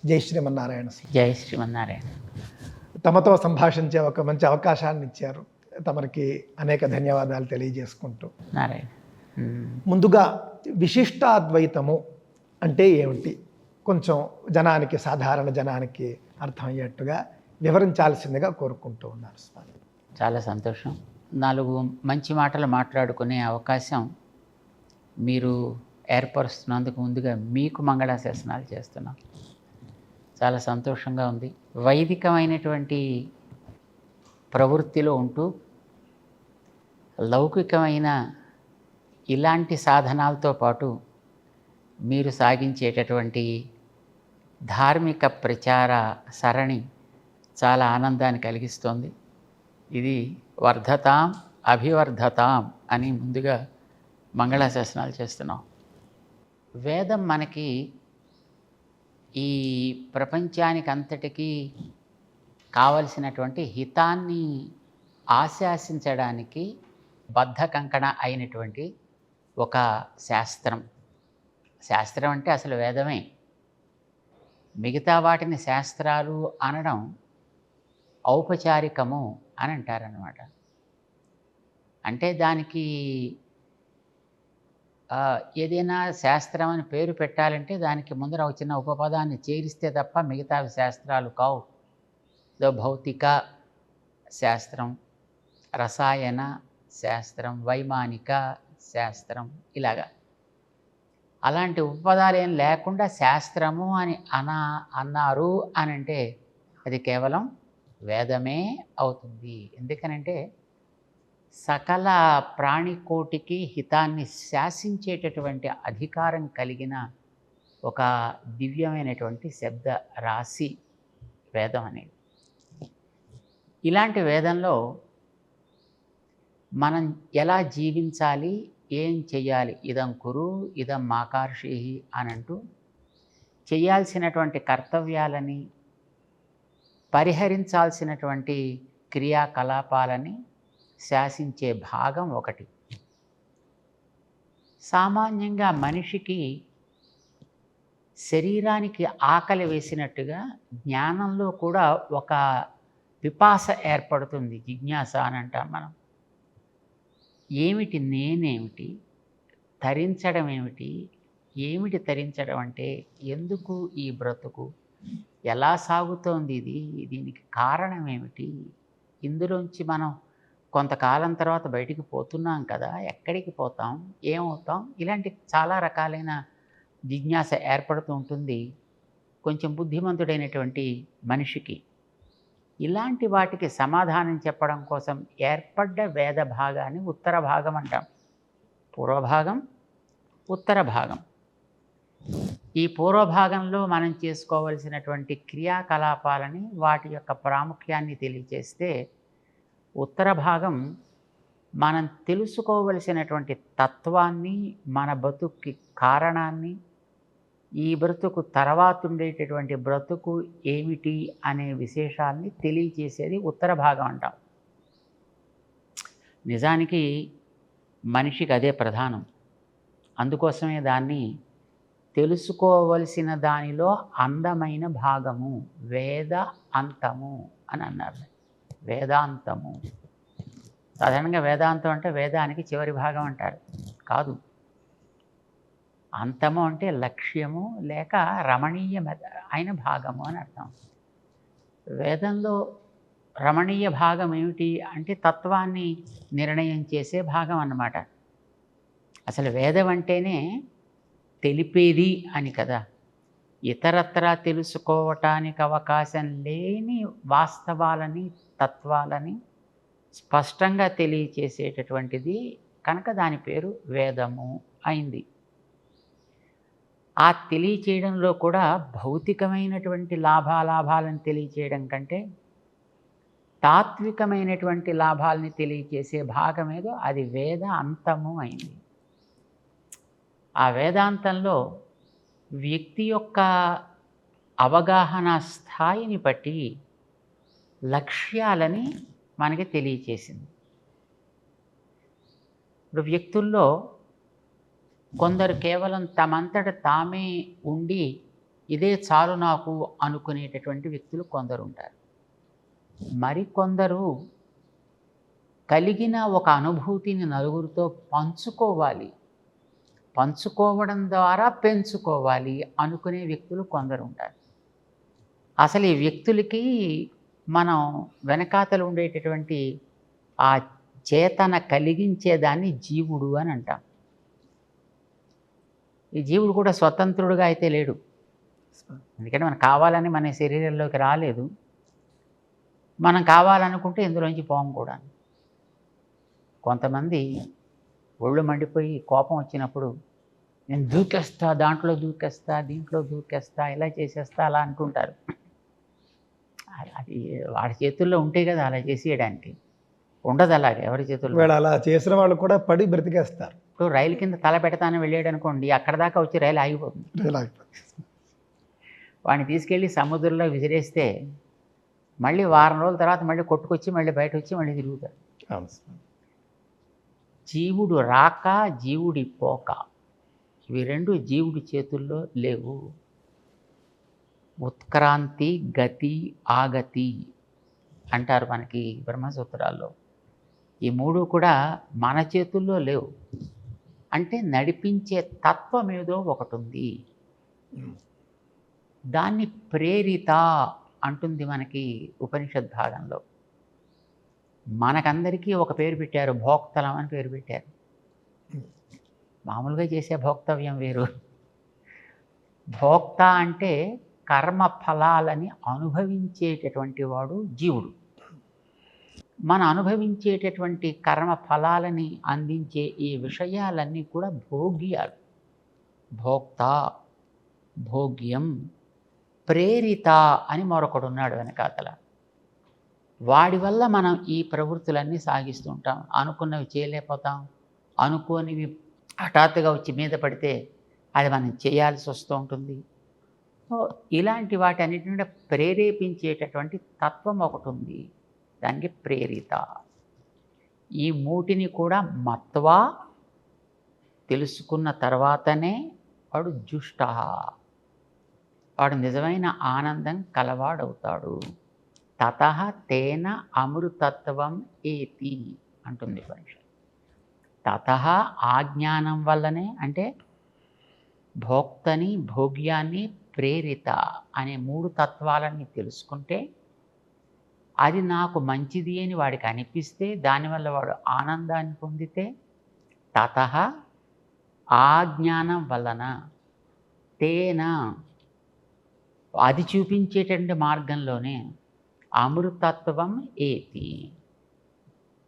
జై శ్రీమన్నారాయణ. జై శ్రీమన్నారాయణ. తమతో సంభాషించే ఒక మంచి అవకాశాన్ని ఇచ్చారు. తమరికి అనేక ధన్యవాదాలు తెలియజేసుకుంటూ, నారాయణ. ముందుగా విశిష్టాద్వైతము అంటే ఏమిటి కొంచెం జనానికి, సాధారణ జనానికి అర్థమయ్యేట్టుగా వివరించాల్సిందిగా కోరుకుంటూ ఉన్నారు స్వామి. చాలా సంతోషం. 4 మంచి మాటలు మాట్లాడుకునే అవకాశం మీరు ఏర్పరుస్తున్నందుకు ముందుగా మీకు మంగళాశాసనాలు చేస్తున్నాం. చాలా సంతోషంగా ఉంది. వైదికమైనటువంటి ప్రవృత్తిలో ఉంటూ లౌకికమైన ఇలాంటి సాధనాలతో పాటు మీరు సాగించేటటువంటి ధార్మిక ప్రచార సరణి చాలా ఆనందాన్ని కలిగిస్తోంది. ఇది వర్ధతాం అభివర్ధతాం అని ముందుగా మంగళాశాసనాలు చేస్తున్నాం. వేదం మనకి ఈ ప్రపంచానికి అంతటికీ కావలసినటువంటి హితాన్ని ఆశాసించడానికి బద్ధకంకణ అయినటువంటి ఒక శాస్త్రం. శాస్త్రం అంటే అసలు వేదమే. మిగతా వాటిని శాస్త్రాలు అనడం ఔపచారికము అని అంటారన్నమాట. అంటే దానికి ఏదైనా శాస్త్రం అని పేరు పెట్టాలంటే దానికి ముందర ఒక చిన్న ఉపపదాన్ని చేరిస్తే తప్ప మిగతావి శాస్త్రాలు కావు. భౌతిక శాస్త్రం, రసాయన శాస్త్రం, వైమానిక శాస్త్రం, ఇలాగా అలాంటి ఉపపదాలు ఏం లేకుండా శాస్త్రము అని అన్నారు అని అంటే అది కేవలం వేదమే అవుతుంది. ఎందుకనంటే సకల ప్రాణికోటికి హితాన్ని శాసించేటటువంటి అధికారం కలిగిన ఒక దివ్యమైనటువంటి శబ్ద రాశి వేదం అనేది. ఇలాంటి వేదంలో మనం ఎలా జీవించాలి, ఏం చెయ్యాలి, ఇదం కురు ఇదం మాకార్షి అని అంటూ చేయాల్సినటువంటి కర్తవ్యాలని, పరిహరించాల్సినటువంటి క్రియాకలాపాలని శాసించే భాగం ఒకటి. సామాన్యంగా మనిషికి శరీరానికి ఆకలి వేసినట్టుగా జ్ఞానంలో కూడా ఒక పిపాస ఏర్పడుతుంది, జిజ్ఞాస అని అంటాం మనం. ఏమిటి నేనేమిటి, తరించడం ఏమిటి, ఏమిటి తరించడం అంటే, ఎందుకు ఈ బ్రతుకు, ఎలా సాగుతోంది ఇది, దీనికి కారణం ఏమిటి, ఇందులోంచి మనం కొంతకాలం తర్వాత బయటికి పోతున్నాం కదా, ఎక్కడికి పోతాం, ఏమవుతాం, ఇలాంటి చాలా రకాలైన జిజ్ఞాస ఏర్పడుతూ ఉంటుంది కొంచెం బుద్ధిమంతుడైనటువంటి మనిషికి. ఇలాంటి వాటికి సమాధానం చెప్పడం కోసం ఏర్పడ్డ వేద భాగాన్ని ఉత్తర భాగం అంటాం. పూర్వభాగం, ఉత్తర భాగం. ఈ పూర్వభాగంలో మనం చేసుకోవలసినటువంటి క్రియాకలాపాలని, వాటి యొక్క ప్రాముఖ్యాన్ని తెలియజేస్తే, ఉత్తర భాగం మనం తెలుసుకోవలసినటువంటి తత్వాన్ని, మన బతుక్కి కారణాన్ని, ఈ బ్రతుకు తర్వాత ఉండేటటువంటి బ్రతుకు ఏమిటి అనే విశేషాల్ని తెలియచేసేది ఉత్తర భాగం అంటాం. నిజానికి మనిషికి అదే ప్రధానం. అందుకోసమే దాన్ని తెలుసుకోవలసిన దానిలో అందమైన భాగము, వేద అంతము అని అన్నారు. వేదాంతము. సాధారణంగా వేదాంతం అంటే వేదానికి చివరి భాగం అంటారు. కాదు, అంతము అంటే లక్ష్యము లేక రమణీయ అయిన భాగము అని అర్థం. వేదంలో రమణీయ భాగం ఏమిటి అంటే తత్వాన్ని నిర్ణయం చేసే భాగం అన్నమాట. అసలు వేదం అంటేనే తెలిపేది అని కదా. ఇతరత్రా తెలుసుకోవటానికి అవకాశం లేని వాస్తవాలని, తత్వాలని స్పష్టంగా తెలియచేసేటటువంటిది కనుక దాని పేరు వేదము అయింది. ఆ తెలియచేయడంలో కూడా భౌతికమైనటువంటి లాభాలను తెలియచేయడం కంటే తాత్వికమైనటువంటి లాభాలని తెలియచేసే భాగం ఏదో అది వేద అంతము అయింది. ఆ వేదాంతంలో వ్యక్తి యొక్క అవగాహన స్థాయిని బట్టి లక్ష్యాలని మనకి తెలియచేసింది. ఇప్పుడు వ్యక్తుల్లో కొందరు కేవలం తమంతట తామే ఉండి ఇదే చాలు నాకు అనుకునేటటువంటి వ్యక్తులు కొందరు ఉంటారు. మరికొందరు కలిగిన ఒక అనుభూతిని నలుగురితో పంచుకోవాలి, పంచుకోవడం ద్వారా పెంచుకోవాలి అనుకునే వ్యక్తులు కొందరు ఉంటారు. అసలు ఈ వ్యక్తులకి మనం వెనకాతలు ఉండేటటువంటి ఆ చేతన కలిగించేదాన్ని జీవుడు అని అంటాం. ఈ జీవుడు కూడా స్వతంత్రుడుగా అయితే లేడు. ఎందుకంటే మనకు కావాలని మన శరీరంలోకి రాలేదు. మనం కావాలనుకుంటే ఇందులోంచి పోం కూడా. కొంతమంది ఒళ్ళు మండిపోయి కోపం వచ్చినప్పుడు నేను దూకేస్తా, దాంట్లో దూకేస్తా, దీంట్లో దూకేస్తా, ఇలా చేసేస్తా అలా అంటుంటారు. అది వాడి చేతుల్లో ఉంటే కదా అలా చేసేయడానికి. ఉండదు అలాగే ఎవరి చేతుల్లో. వీళ్ళు అలా చేసిన వాళ్ళు కూడా పడి బ్రతికేస్తారు. ఇప్పుడు రైలు కింద తల పెడతానని వెళ్ళాడు అనుకోండి, అక్కడ దాకా వచ్చి రైలు ఆగిపోతుంది. వాడిని తీసుకెళ్ళి సముద్రంలో విసిరేస్తే మళ్ళీ వారం రోజుల తర్వాత మళ్ళీ కొట్టుకొచ్చి మళ్ళీ బయట వచ్చి మళ్ళీ తిరుగుతారు. జీవుడు రాక, జీవుడి పోక, ఇవి రెండు జీవుడి చేతుల్లో లేవు. ఉత్క్రాంతి, గతి, ఆగతి అంటారు మనకి బ్రహ్మసూత్రాల్లో. ఈ మూడు కూడా మన చేతుల్లో లేవు. అంటే నడిపించే తత్వం ఏదో ఒకటి ఉంది. దాన్ని ప్రేరిత అంటుంది మనకి ఉపనిషద్ భాగంలో. మనకందరికీ ఒక పేరు పెట్టారు, భోక్తలం అని పేరు పెట్టారు. మామూలుగా చేసే భోక్తవ్యం వేరు. భోక్త అంటే కర్మ ఫలాలని అనుభవించేటటువంటి వాడు జీవుడు. మనం అనుభవించేటటువంటి కర్మ ఫలాలని అందించే ఈ విషయాలన్నీ కూడా భోగ్యాలు. భోక్త, భోగ్యం, ప్రేరిత అని మరొకడు ఉన్నాడు వెనకాతల. వాడి వల్ల మనం ఈ ప్రవృత్తులన్నీ సాగిస్తూ ఉంటాం. అనుకున్నవి చేయలేకపోతాం, అనుకోనివి హఠాత్తుగా వచ్చి మీద పడితే అది మనం చేయాల్సి వస్తూ ఉంటుంది. సో ఇలాంటి వాటి అన్నిటిని ప్రేరేపించేటటువంటి తత్వం ఒకటి ఉంది, దానికి ప్రేరిత. ఈ మూటిని కూడా మత్వా తెలుసుకున్న తర్వాతనే వాడు జుష్ట, వాడు నిజమైన ఆనందం కలవాడవుతాడు. తతః తేన అమృతత్వం ఏతి అంటుంది ఉపనిషత్తు. తతః ఆ జ్ఞానం వల్లనే, అంటే భోక్తని, భోగ్యాన్ని, ప్రేరిత అనే మూడు తత్వాలని తెలుసుకుంటే, అది నాకు మంచిది అని వాడికి అనిపిస్తే, దానివల్ల వాడు ఆనందాన్ని పొందితే, తతః ఆ జ్ఞానం వలన, తేన అది చూపించేటువంటి మార్గంలోనే, అమృతత్వం ఏతి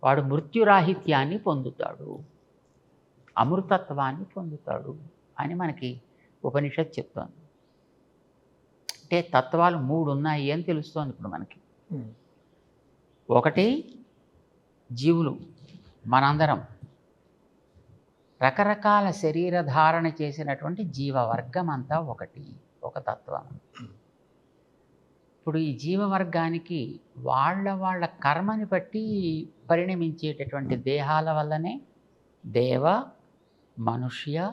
వాడు మృత్యురాహిత్యాన్ని పొందుతాడు, అమృతత్వాన్ని పొందుతాడు అని మనకి ఉపనిషత్ చెప్తోంది. అంటే తత్వాలు మూడు ఉన్నాయి అని తెలుస్తోంది ఇప్పుడు మనకి. ఒకటి జీవులు, మనందరం రకరకాల శరీర ధారణ చేసినటువంటి జీవవర్గం అంతా ఒకటి, ఒక తత్వం. ఇప్పుడు ఈ జీవవర్గానికి వాళ్ళ కర్మని బట్టి పరిణమించేటటువంటి దేహాల వల్లనే దేవ, మనుష్య,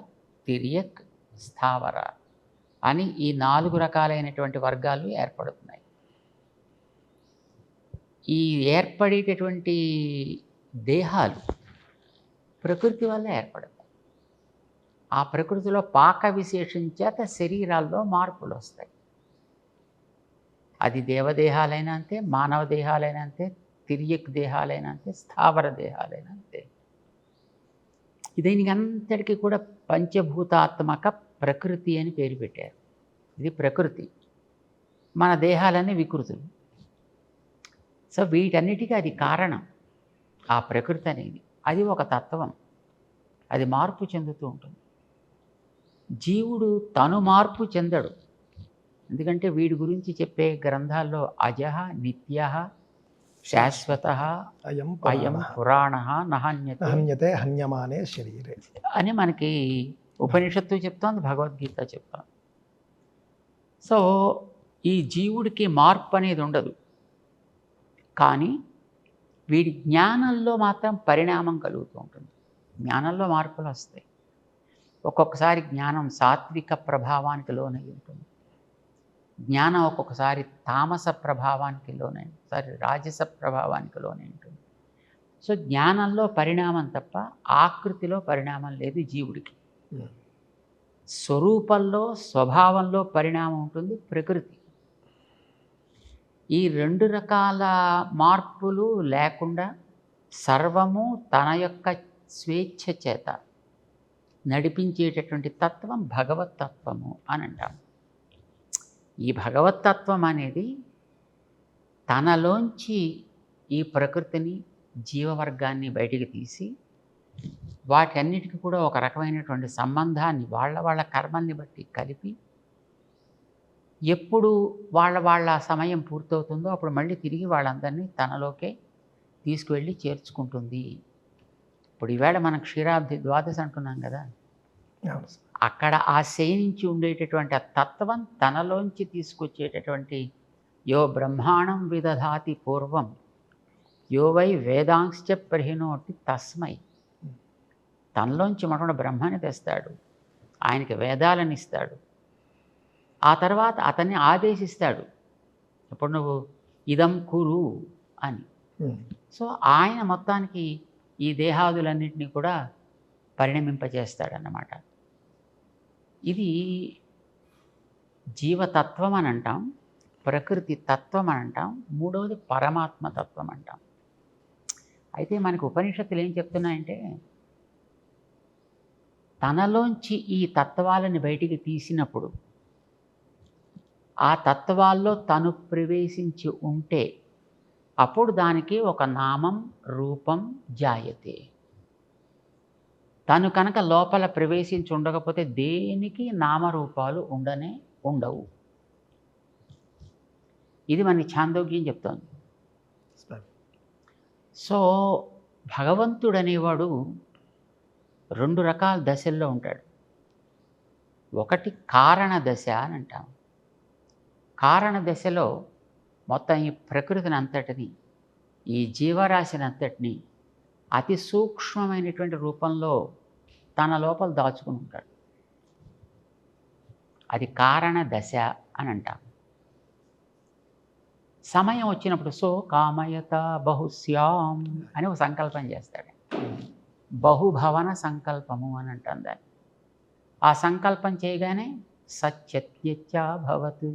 తిర్యక్, స్థావర అని ఈ 4 రకాలైనటువంటి వర్గాలు ఏర్పడుతున్నాయి. ఈ ఏర్పడేటటువంటి దేహాలు ప్రకృతి వల్ల ఏర్పడతాయి. ఆ ప్రకృతిలో పాక విశేషం చేత శరీరాల్లో మార్పులు వస్తాయి. అది దేవదేహాలైనా అంతే, మానవ దేహాలైనా అంతే, తిర్యక్ దేహాలైనా అంతే, స్థావర దేహాలైనా అంతే. దీనికి అంతటికీ కూడా పంచభూతాత్మక ప్రకృతి అని పేరు పెట్టారు. ఇది ప్రకృతి, మన దేహాలన్నీ వికృతులు. సో వీటన్నిటికీ అది కారణం, ఆ ప్రకృతి అనేది. అది ఒక తత్వం, అది మార్పు చెందుతూ ఉంటుంది. జీవుడు తను మార్పు చెందడు. ఎందుకంటే వీడి గురించి చెప్పే గ్రంథాల్లో అజః, నిత్యః, శాశ్వతః, అయం పురాణః నహన్యతే హన్యమానే శరీరే అని మనకి ఉపనిషత్తు చెప్తోంది, భగవద్గీత చెప్తోంది. సో ఈ జీవుడికి మార్పు అనేది ఉండదు, కానీ వీడి జ్ఞానంలో మాత్రం పరిణామం కలుగుతూ ఉంటుంది. జ్ఞానంలో మార్పులు వస్తాయి. ఒక్కొక్కసారి జ్ఞానం సాత్విక ప్రభావానికి లోనై ఉంటుంది, జ్ఞానం ఒక్కొక్కసారి తామస ప్రభావానికి లోనే, ఒకసారి రాజస ప్రభావానికి లోనే ఉంటుంది. సో జ్ఞానంలో పరిణామం తప్ప ఆకృతిలో పరిణామం లేదు జీవుడికి. స్వరూపంలో స్వభావంలో పరిణామం ఉంటుంది ప్రకృతి. ఈ రెండు రకాల మార్పులు లేకుండా సర్వము తన యొక్క స్వేచ్ఛ చేత నడిపించేటటువంటి తత్వం భగవత్తత్వము అని అంటాం. ఈ భగవత్తత్వం అనేది తనలోంచి ఈ ప్రకృతిని జీవవర్గాన్ని బయటికి తీసి వాటన్నిటికీ కూడా ఒక రకమైనటువంటి సంబంధాన్ని వాళ్ళ కర్మల్ని బట్టి కలిపి ఎప్పుడు వాళ్ళ సమయం పూర్తవుతుందో అప్పుడు మళ్ళీ తిరిగి వాళ్ళందరినీ తనలోకే తీసుకువెళ్ళి చేర్చుకుంటుంది. ఇప్పుడు ఈవేళ మనం క్షీరాబ్ది ద్వాదశి అంటున్నాం కదా, అక్కడ ఆ శయనించి ఉండేటటువంటి ఆ తత్వం తనలోంచి తీసుకొచ్చేటటువంటి యో బ్రహ్మాణం విదధాతి పూర్వం యో వై వేదాంశ్చ ప్రహిణోటి తస్మై. తనలోంచి మనకు బ్రహ్మాన్ని తెస్తాడు, ఆయనకి వేదాలను ఇస్తాడు, ఆ తర్వాత అతన్ని ఆదేశిస్తాడు, ఇప్పుడు నువ్వు ఇదం కురు అని. సో ఆయన మొత్తానికి ఈ దేహాదులన్నింటినీ కూడా పరిణమింపజేస్తాడన్నమాట. ఇది జీవతత్వం అని అంటాం, ప్రకృతి తత్వం అని అంటాం, మూడవది పరమాత్మ తత్వం అంటాం. అయితే మనకు ఉపనిషత్తులు ఏం చెప్తున్నాయంటే తనలోంచి ఈ తత్వాలను బయటికి తీసినప్పుడు ఆ తత్వాల్లో తను ప్రవేశించి ఉంటే అప్పుడు దానికి ఒక నామం రూపం జాయతే. తను కనుక లోపల ప్రవేశించి ఉండకపోతే దేనికి నామరూపాలు ఉండవు. ఇది మన ఛాందోగ్యం చెప్తోంది. సో భగవంతుడు అనేవాడు రెండు రకాల దశల్లో ఉంటాడు. ఒకటి కారణ దశ అని అంటాం. కారణ దశలో మొత్తం ఈ ప్రకృతిని అంతటిని, ఈ జీవరాశిని అంతటిని అతి సూక్ష్మమైనటువంటి రూపంలో తన లోపల దాచుకుని ఉంటాడు. అది కారణ దశ అని అంటాం. సమయం వచ్చినప్పుడు సో కామయత బహుశ్యాం అని ఒక సంకల్పం చేస్తాడు. బహుభవన సంకల్పము అని అంటాం దాన్ని. ఆ సంకల్పం చేయగానే సత్యత్యచ్చ భవతు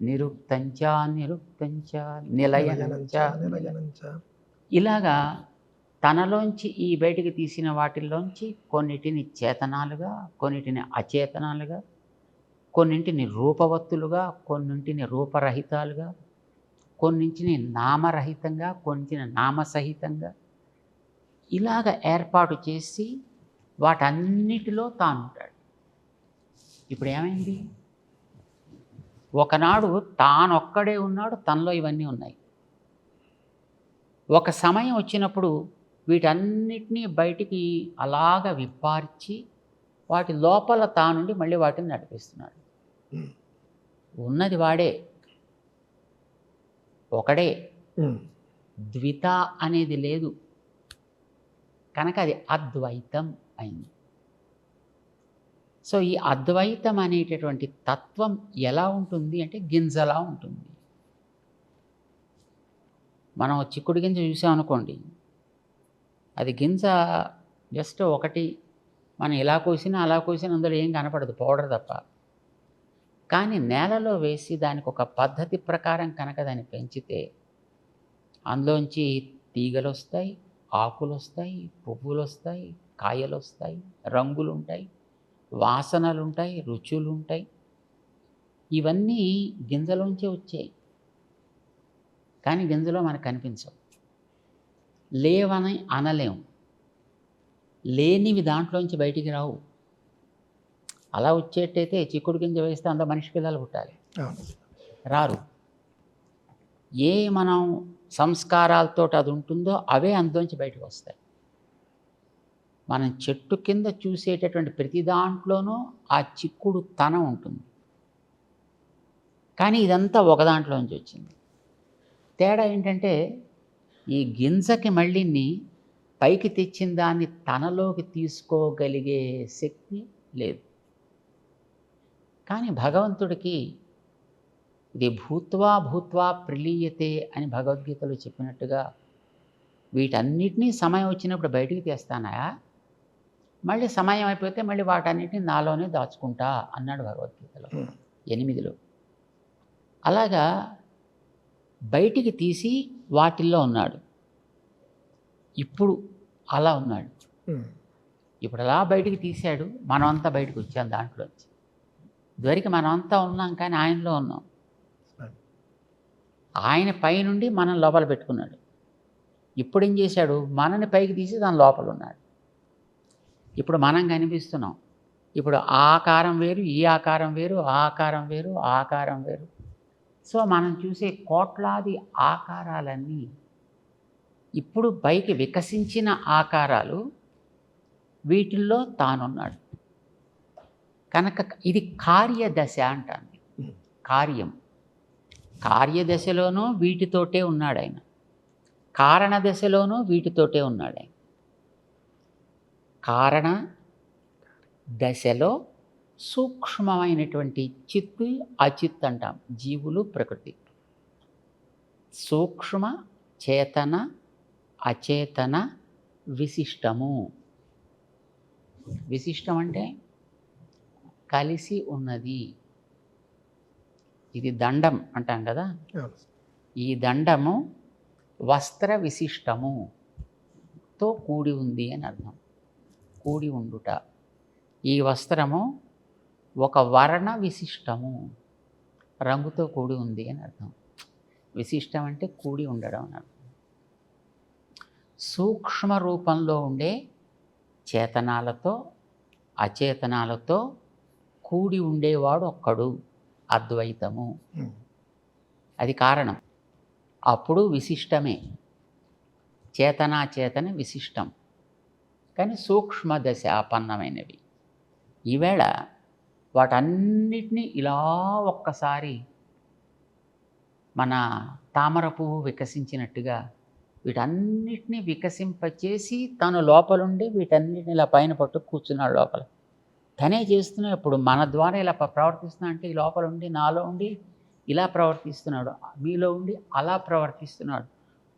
నిరుక్తంచ నిరుక్తంచ నిలయనంచ. ఇలాగా తనలోంచి ఈ బయటికి తీసిన వాటిల్లోంచి కొన్నిటిని చేతనాలుగా, కొన్నిటిని అచేతనాలుగా, కొన్నింటిని రూపవత్తులుగా, కొన్నింటిని రూపరహితాలుగా, కొన్నింటిని నామరహితంగా, కొన్నింటిని నామసహితంగా ఇలాగ ఏర్పాటు చేసి వాటన్నిటిలో తాను ఉంటాడు. ఇప్పుడు ఏమైంది? ఒకనాడు తానొక్కడే ఉన్నాడు, తనలో ఇవన్నీ ఉన్నాయి. ఒక సమయం వచ్చినప్పుడు వీటన్నిటినీ బయటికి అలాగ విప్పార్చి వాటి లోపల తానుండి మళ్ళీ వాటిని నడిపిస్తున్నాడు. ఉన్నది వాడే, ఒకడే, ద్విత అనేది లేదు కనుక అది అద్వైతం అయింది. సో ఈ అద్వైతం అనేటటువంటి తత్వం ఎలా ఉంటుంది అంటే గింజలా ఉంటుంది. మనం చిక్కుడు గింజ చూసామనుకోండి, అది గింజ జస్ట్ ఒకటి మనం ఇలా కోసినా అలా కోసినా అందులో ఏం కనపడదు, పౌడర్ తప్ప. కానీ నేలలో వేసి దానికి ఒక పద్ధతి ప్రకారం కనుక దాన్ని పెంచితే అందులోంచి తీగలు వస్తాయి, ఆకులు వస్తాయి, పువ్వులు వస్తాయి, కాయలు వస్తాయి, రంగులు ఉంటాయి, వాసనలు ఉంటాయి, రుచులు ఉంటాయి. ఇవన్నీ గింజలోంచే వచ్చాయి, కానీ గింజలో మనకు కనిపించవు. లేవని అనలేము, లేనివి దాంట్లోంచి బయటికి రావు. అలా వచ్చేటైతే చిక్కుడు గింజ వేస్తే అంత మనిషి పిల్లలు పుట్టాలి, రారు. ఏ మనం సంస్కారాలతో అది ఉంటుందో అవే అందులోంచి బయటకు వస్తాయి. మనం చెట్టు కింద చూసేటటువంటి ప్రతి దాంట్లోనూ ఆ చిక్కుడు తనం ఉంటుంది, కానీ ఇదంతా ఒక దాంట్లోంచి వచ్చింది. తేడా ఏంటంటే ఈ గింజకి మళ్ళీ పైకి తెచ్చిన దాన్ని తనలోకి తీసుకోగలిగే శక్తి లేదు. కానీ భగవంతుడికి ఇది భూత్వా భూత్వా ప్రలీయతే అని భగవద్గీతలో చెప్పినట్టుగా వీటన్నిటినీ సమయం వచ్చినప్పుడు బయటికి తీస్తానాయా, మళ్ళీ సమయం అయిపోతే మళ్ళీ వాటన్నిటిని నాలోనే దాచుకుంటా అన్నాడు భగవద్గీతలో 8లో. అలాగా బయటికి తీసి వాటిల్లో ఉన్నాడు. ఇప్పుడు అలా ఉన్నాడు. ఇప్పుడు అలా బయటికి తీశాడు, మనమంతా బయటకు వచ్చాం దాంట్లోంచి. ఇదివరకు మనమంతా ఉన్నాం కానీ ఆయనలో ఉన్నాం. ఆయన పైనుండి మనం లోపల పెట్టుకున్నాడు. ఇప్పుడు ఏం చేశాడు, మనని పైకి తీసి దాని లోపల ఉన్నాడు. ఇప్పుడు మనం కనిపిస్తున్నాం. ఇప్పుడు ఆ ఆకారం వేరు, ఈ ఆకారం వేరు, ఆ ఆకారం వేరు, ఆ ఆకారం వేరు. సో మనం చూసే కోట్లాది ఆకారాలన్నీ ఇప్పుడు పైకి వికసించిన ఆకారాలు, వీటిల్లో తానున్నాడు. కనుక ఇది కార్యదశ అంటాను. కార్యదశలోనూ వీటితోటే ఉన్నాడు ఆయన, కారణ దశలోనూ వీటితోటే ఉన్నాడు ఆయన. కారణ దశలో సూక్ష్మమైనటువంటి చిత్తు, అచిత్ అంటాం, జీవులు, ప్రకృతి. సూక్ష్మ, చేతన, అచేతన, విశిష్టము. విశిష్టం అంటే కలిసి ఉన్నది. ఇది దండం అంటాం కదా, ఈ దండము వస్త్ర విశిష్టముతో కూడి ఉంది అని అర్థం. కూడి ఉండుట. ఈ వస్త్రము ఒక వర్ణ విశిష్టము, రంగుతో కూడి ఉంది అని అర్థం. విశిష్టం అంటే కూడి ఉండడం అని అర్థం. సూక్ష్మ రూపంలో ఉండే చేతనాలతో, అచేతనాలతో కూడి ఉండేవాడు ఒక్కడు, అద్వైతము. అది కారణం. అప్పుడు విశిష్టమే, చేతనాచేతన విశిష్టం, కానీ సూక్ష్మ దశ ఆపన్నమైనవి. ఈవేళ వాటన్నిటినీ ఇలా ఒక్కసారి మన తామర పువ్వు వికసించినట్టుగా వీటన్నిటినీ వికసింపచేసి తను లోపలుండి వీటన్నిటిని ఇలా పైన పట్టు కూర్చున్నాడు లోపల. తనే చేస్తున్నా. ఇప్పుడు మన ద్వారా ఇలా ప్రవర్తిస్తున్నా అంటే ఈ లోపల ఉండి, నాలో ఉండి ఇలా ప్రవర్తిస్తున్నాడు, మీలో ఉండి అలా ప్రవర్తిస్తున్నాడు,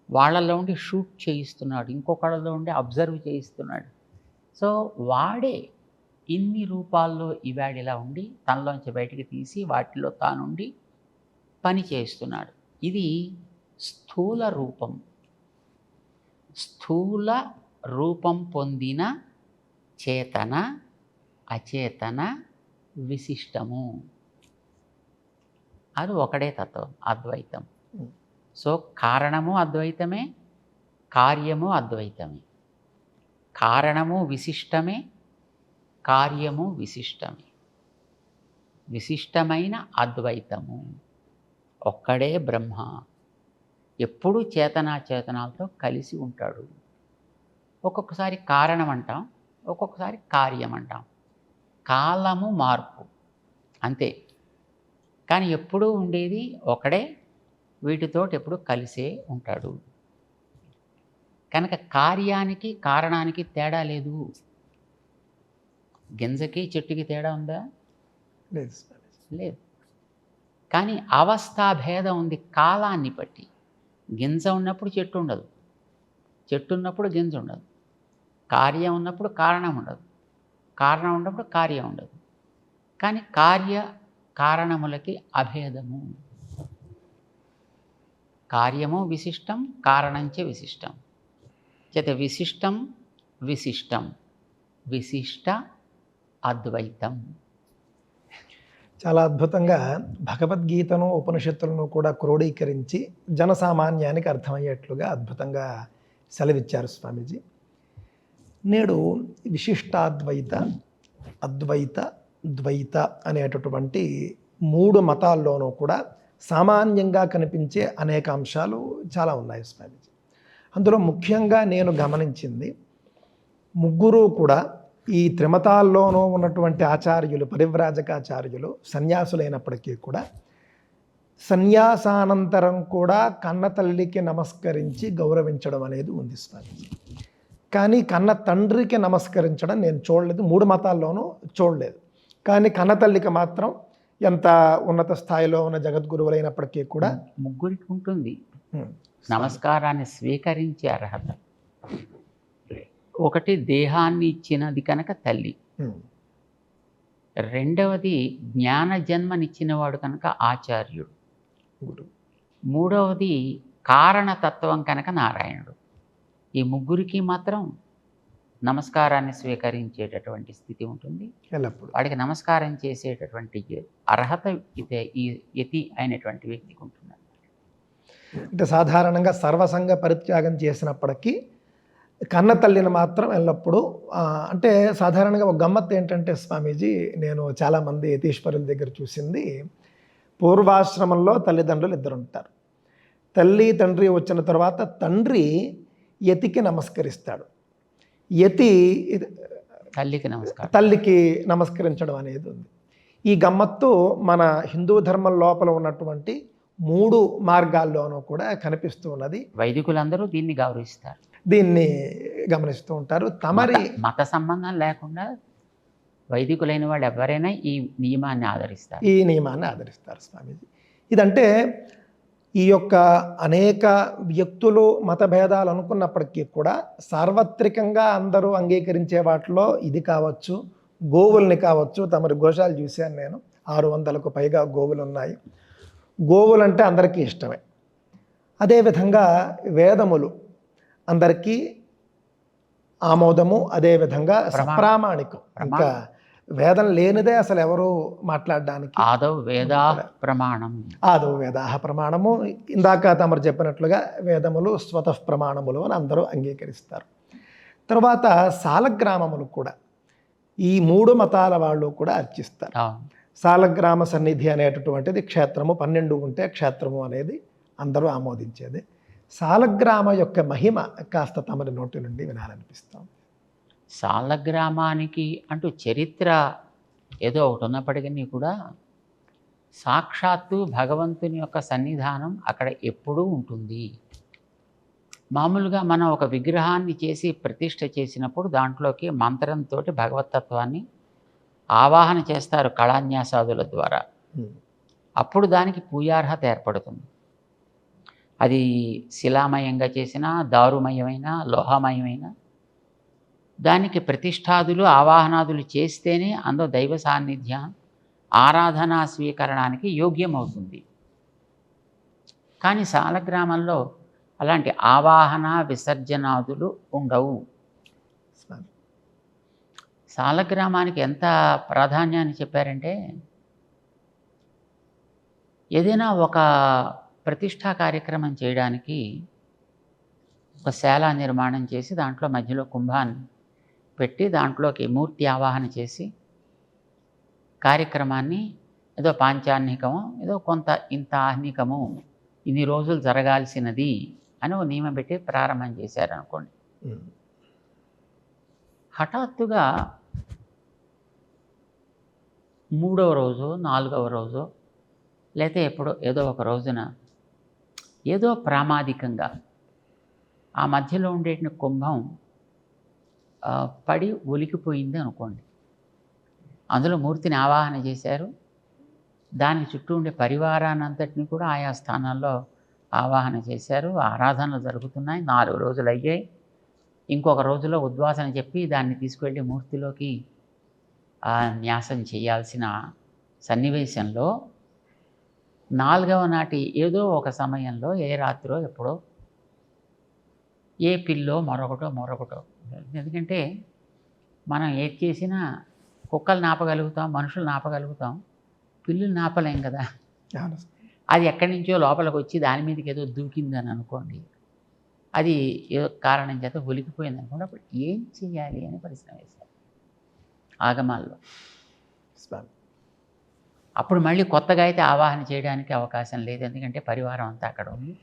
వాళ్ళలో ఉండి షూట్ చేయిస్తున్నాడు, ఇంకొకళ్ళలో ఉండి అబ్జర్వ్ చేయిస్తున్నాడు. సో వాడే ఇన్ని రూపాల్లో ఇవాడిలా ఉండి తనలోంచి బయటికి తీసి వాటిలో తానుండి పని చేస్తున్నాడు. ఇది స్థూల రూపం. స్థూల రూపం పొందిన చేతన, అచేతన, విశిష్టము. అది ఒకడే తత్వం, అద్వైతం. సో కారణము అద్వైతమే, కార్యము అద్వైతమే. కారణము విశిష్టమే, కార్యము విశిష్టమే. విశిష్టమైన అద్వైతము. ఒక్కడే బ్రహ్మ. ఎప్పుడూ చేతనాచేతనాలతో కలిసి ఉంటాడు. ఒక్కొక్కసారి కారణం అంటాం, ఒక్కొక్కసారి కార్యం అంటాం. కాలము మార్పు అంతే, కానీ ఎప్పుడూ ఉండేది ఒకడే. వీటితోటి ఎప్పుడు కలిసే ఉంటాడు. కనుక కార్యానికి కారణానికి తేడా లేదు. గింజకి చెట్టుకి తేడా ఉందా? లేదు. కానీ అవస్థాభేదం ఉంది కాలాన్ని బట్టి. గింజ ఉన్నప్పుడు చెట్టు ఉండదు, చెట్టు ఉన్నప్పుడు గింజ ఉండదు. కార్యం ఉన్నప్పుడు కారణం ఉండదు, కారణం ఉన్నప్పుడు కార్యం ఉండదు. కానీ కార్య కారణములకి అభేదము. కార్యము విశిష్టం, కారణంచే విశిష్టం. చేత విశిష్టం విశిష్టం, విశిష్ట అద్వైతం. చాలా అద్భుతంగా భగవద్గీతను, ఉపనిషత్తులను కూడా క్రోడీకరించి జనసామాన్యానికి అర్థమయ్యేట్లుగా అద్భుతంగా సెలవిచ్చారు స్వామీజీ. నేడు విశిష్టాద్వైత, అద్వైత, ద్వైత అనేటటువంటి 3 మతాల్లోనూ కూడా సామాన్యంగా కనిపించే అనేక అంశాలు చాలా ఉన్నాయి స్వామీజీ. అందులో ముఖ్యంగా నేను గమనించింది, ముగ్గురు కూడా ఈ త్రిమతాల్లోనూ ఉన్నటువంటి ఆచార్యులు, పరివ్రాజకాచార్యులు సన్యాసులైనప్పటికీ కూడా సన్యాసానంతరం కూడా కన్న తల్లికి నమస్కరించి గౌరవించడం అనేది ఉంది స్వామీజీ. కానీ కన్న తండ్రికి నమస్కరించడం నేను చూడలేదు, 3 మతాల్లోనూ చూడలేదు. కానీ కన్న తల్లికి మాత్రం ఎంత ఉన్నత స్థాయిలో ఉన్న జగద్గురువులైనప్పటికీ కూడా ముగ్గురికి ఉంటుంది ఉమ్, నమస్కారాన్ని స్వీకరించే అర్హత. ఒకటి దేహాన్ని ఇచ్చినది కనుక తల్లి, ఉమ్, రెండవది జ్ఞాన జన్మనిచ్చినవాడు కనుక ఆచార్యుడు, గురువు. మూడవది కారణతత్వం కనుక నారాయణుడు. ఈ ముగ్గురికి మాత్రం నమస్కారాన్ని స్వీకరించేటటువంటి స్థితి ఉంటుంది. ఎల్లప్పుడు వాడికి నమస్కారం చేసేటటువంటి అర్హత ఇదే ఈ యతి అయినటువంటి వ్యక్తికి ఉంటుంది. అంటే సాధారణంగా సర్వసంగ పరిత్యాగం చేసినప్పటికీ కన్న తల్లిని మాత్రం ఎల్లప్పుడూ అంటే సాధారణంగా ఒక గమ్మత్తు ఏంటంటే స్వామీజీ, నేను చాలామంది యతీశ్వరుల దగ్గర చూసింది, పూర్వాశ్రమంలో తల్లిదండ్రులు ఇద్దరు ఉంటారు. తల్లి తండ్రి వచ్చిన తర్వాత తండ్రి యతికి నమస్కరిస్తాడు, యతి తల్లికి నమస్కరించడం అనేది ఉంది. ఈ గమ్మత్తు మన హిందూ ధర్మం లోపల ఉన్నటువంటి 3 మార్గాల్లోనూ కూడా కనిపిస్తూ ఉన్నది. వైదికులందరూ దీన్ని గౌరవిస్తారు, దీన్ని గమనిస్తూ ఉంటారు. తమరి మత సంబంధం లేకుండా వైదికులైన వాళ్ళు ఎవరైనా ఈ నియమాన్ని ఆదరిస్తారు స్వామీజీ. ఇదంటే ఈ యొక్క అనేక వ్యక్తులు మత భేదాలు అనుకున్నప్పటికీ కూడా సార్వత్రికంగా అందరూ అంగీకరించే వాటిలో ఇది కావచ్చు, గోవుల్ని కావచ్చు. తమరి గోశాలు చూశాను నేను, 600కు పైగా గోవులు ఉన్నాయి. గోవులు అంటే అందరికీ ఇష్టమే. అదేవిధంగా వేదములు అందరికీ ఆమోదము, అదేవిధంగా సప్రామాణికం. ఇంకా వేదం లేనిదే అసలు ఎవరు మాట్లాడడానికి. ఆదౌ వేదాః ప్రమాణము. ఇందాక తమరు చెప్పినట్లుగా వేదములు స్వతః ప్రమాణములు అని అందరూ అంగీకరిస్తారు. తర్వాత సాలగ్రామములు కూడా ఈ 3 మతాల వాళ్ళు కూడా అర్చిస్తారు. సాలగ్రామ సన్నిధి అనేటటువంటిది క్షేత్రము, 12 ఉంటే క్షేత్రము అనేది అందరూ ఆమోదించేది. సాలగ్రామ యొక్క మహిమ కాస్త తమరి నోటి నుండి వినాలనిపిస్తాం. సాలగ్రామానికి అంటూ చరిత్ర ఏదో ఒకటి ఉన్నప్పటికీ కూడా సాక్షాత్తు భగవంతుని యొక్క సన్నిధానం అక్కడ ఎప్పుడూ ఉంటుంది. మామూలుగా మనం ఒక విగ్రహాన్ని చేసి ప్రతిష్ఠ చేసినప్పుడు దాంట్లోకి మంత్రంతో భగవతత్వాన్ని ఆవాహన చేస్తారు కళాన్యాసాదుల ద్వారా. అప్పుడు దానికి పూజార్హత ఏర్పడుతుంది. అది శిలామయంగా చేసినా, దారుమయమైన, లోహమయమైన దానికి ప్రతిష్ఠాదులు ఆవాహనాదులు చేస్తేనే అందులో దైవ సాన్నిధ్యం, ఆరాధనా స్వీకరణానికి యోగ్యమవుతుంది. కానీ సాలగ్రామంలో అలాంటి ఆవాహన విసర్జనాదులు ఉండవు. సాలగ్రామానికి ఎంత ప్రాధాన్యాన్ని చెప్పారంటే, ఏదైనా ఒక ప్రతిష్టా కార్యక్రమం చేయడానికి ఒక శాల నిర్మాణం చేసి దాంట్లో మధ్యలో కుంభాన్ని పెట్టి దాంట్లోకి మూర్తి ఆవాహన చేసి కార్యక్రమాన్ని ఏదో పాంచాహ్నికము, ఏదో కొంత ఇంత ఆహ్నికము, ఇన్ని రోజులు జరగాల్సినది అని ఒక నియమం పెట్టి ప్రారంభం చేశారనుకోండి. హఠాత్తుగా 3వ రోజు 4వ రోజు లేకపోతే ఎప్పుడో ఏదో ఒక రోజున ఏదో ప్రామాదికంగా ఆ మధ్యలో ఉండే కుంభం పడి ఒలికిపోయింది అనుకోండి. అందులో మూర్తిని ఆవాహన చేశారు, దానికి చుట్టూ ఉండే పరివారానంతటిని కూడా ఆయా స్థానాల్లో ఆవాహన చేశారు, ఆరాధనలు జరుగుతున్నాయి, 4 రోజులు అయ్యాయి. ఇంకొక రోజులో ఉద్వాసన చెప్పి దాన్ని తీసుకువెళ్ళి మూర్తిలోకి న్యాసం చేయాల్సిన సన్నివేశంలో 4వ నాటి ఏదో ఒక సమయంలో ఏ రాత్రో ఎప్పుడో ఏ పిల్లో మరొకటో. ఎందుకంటే మనం ఏది చేసినా కుక్కలు నాపగలుగుతాం, మనుషులు నాపగలుగుతాం, పిల్లులు నాపలేం కదా. అది ఎక్కడి నుంచో లోపలికి వచ్చి దాని మీదకి ఏదో దూకిందని అనుకోండి, అది ఏదో కారణం చేత ఒలికిపోయింది అనుకోండి. అప్పుడు ఏం చేయాలి అని ప్రశ్న వేశారు ఆగమాల్లో. అప్పుడు మళ్ళీ కొత్తగా అయితే ఆవాహన చేయడానికి అవకాశం లేదు, ఎందుకంటే పరివారం అంతా అక్కడ ఉంది.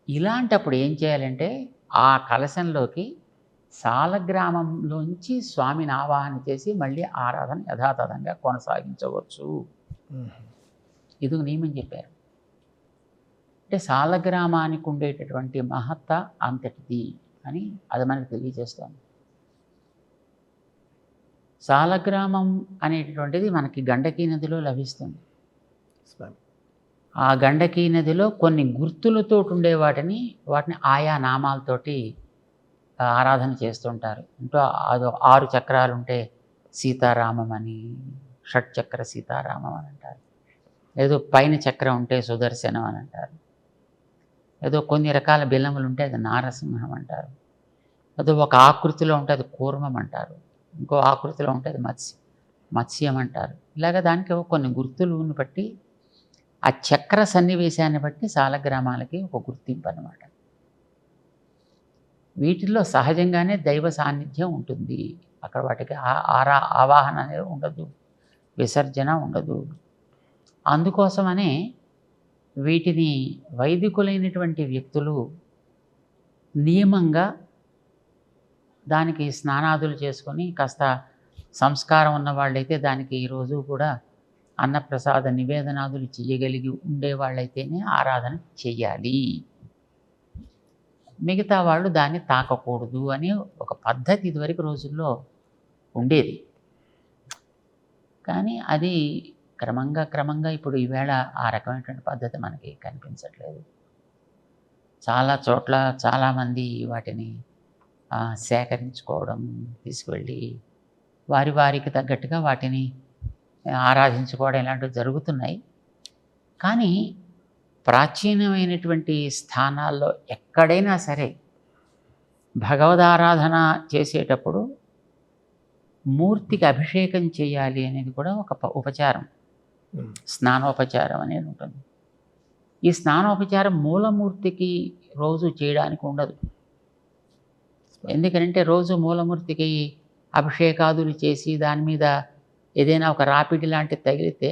ఇలాంటప్పుడు ఏం చేయాలంటే ఆ కలశంలోకి సాలగ్రామంలోంచి స్వామిని ఆవాహన చేసి మళ్ళీ ఆరాధన యథాతథంగా కొనసాగించవచ్చు. ఇది నియమం చెప్పారు. అంటే సాలగ్రామానికి ఉండేటటువంటి మహత్త అంతటిది అని అది మనకు తెలియజేస్తోంది. సాలగ్రామం అనేటటువంటిది మనకి గండకీ నదిలో లభిస్తుంది. స్వామి. ఆ గండకీ నదిలో కొన్ని గుర్తులతో ఉండే వాటిని ఆయా నామాలతోటి ఆరాధన చేస్తుంటారు. అంటే అదో 6 చక్రాలు ఉంటే సీతారామం అని, షట్చక్ర సీతారామం అని అంటారు. ఏదో పైన చక్రం ఉంటే సుదర్శనం అని అంటారు. ఏదో కొన్ని రకాల బిల్లములు ఉంటే అది నారసింహం అంటారు. ఏదో ఒక ఆకృతిలో ఉంటే అది కూర్మం అంటారు. ఇంకో ఆకృతిలో ఉంటే అది మత్స్యం అంటారు. ఇలాగ దానికి కొన్ని గుర్తులను బట్టి ఆ చక్ర సన్నివేశాన్ని బట్టి సాలగ్రామాలకి ఒక గుర్తింపు అన్నమాట. వీటిల్లో సహజంగానే దైవ సాన్నిధ్యం ఉంటుంది. అక్కడ వాటికి ఆవాహన అనేది ఉండదు, విసర్జన ఉండదు. అందుకోసమనే వీటిని వైదికులైనటువంటి వ్యక్తులు నియమంగా దానికి స్నానాదులు చేసుకొని కాస్త సంస్కారం ఉన్న వాళ్ళైతే దానికి ఈరోజు కూడా అన్నప్రసాద నివేదనాదులు చేయగలిగి ఉండేవాళ్ళైతేనే ఆరాధన చెయ్యాలి. మిగతా వాళ్ళు దాన్ని తాకకూడదు అని ఒక పద్ధతి ఇదివరకు రోజుల్లో ఉండేది. కానీ అది క్రమంగా ఇప్పుడు ఈవేళ ఆ రకమైనటువంటి పద్ధతి మనకి కనిపించట్లేదు. చాలా చోట్ల చాలామంది వాటిని సేకరించుకోవడం, తీసుకువెళ్ళి వారికి తగ్గట్టుగా వాటిని ఆరాధించుకోవడం ఇలాంటివి జరుగుతున్నాయి. కానీ ప్రాచీనమైనటువంటి స్థానాల్లో ఎక్కడైనా సరే భగవదారాధన చేసేటప్పుడు మూర్తికి అభిషేకం చేయాలి అనేది కూడా ఒక ఉపచారం, స్నానోపచారం అనేది ఉంటుంది. ఈ స్నానోపచారం మూలమూర్తికి రోజు చేయడానికి ఉండదు. ఎందుకంటే రోజు మూలమూర్తికి అభిషేకాదులు చేసి దాని మీద ఏదైనా ఒక రాపిడి లాంటిది తగిలితే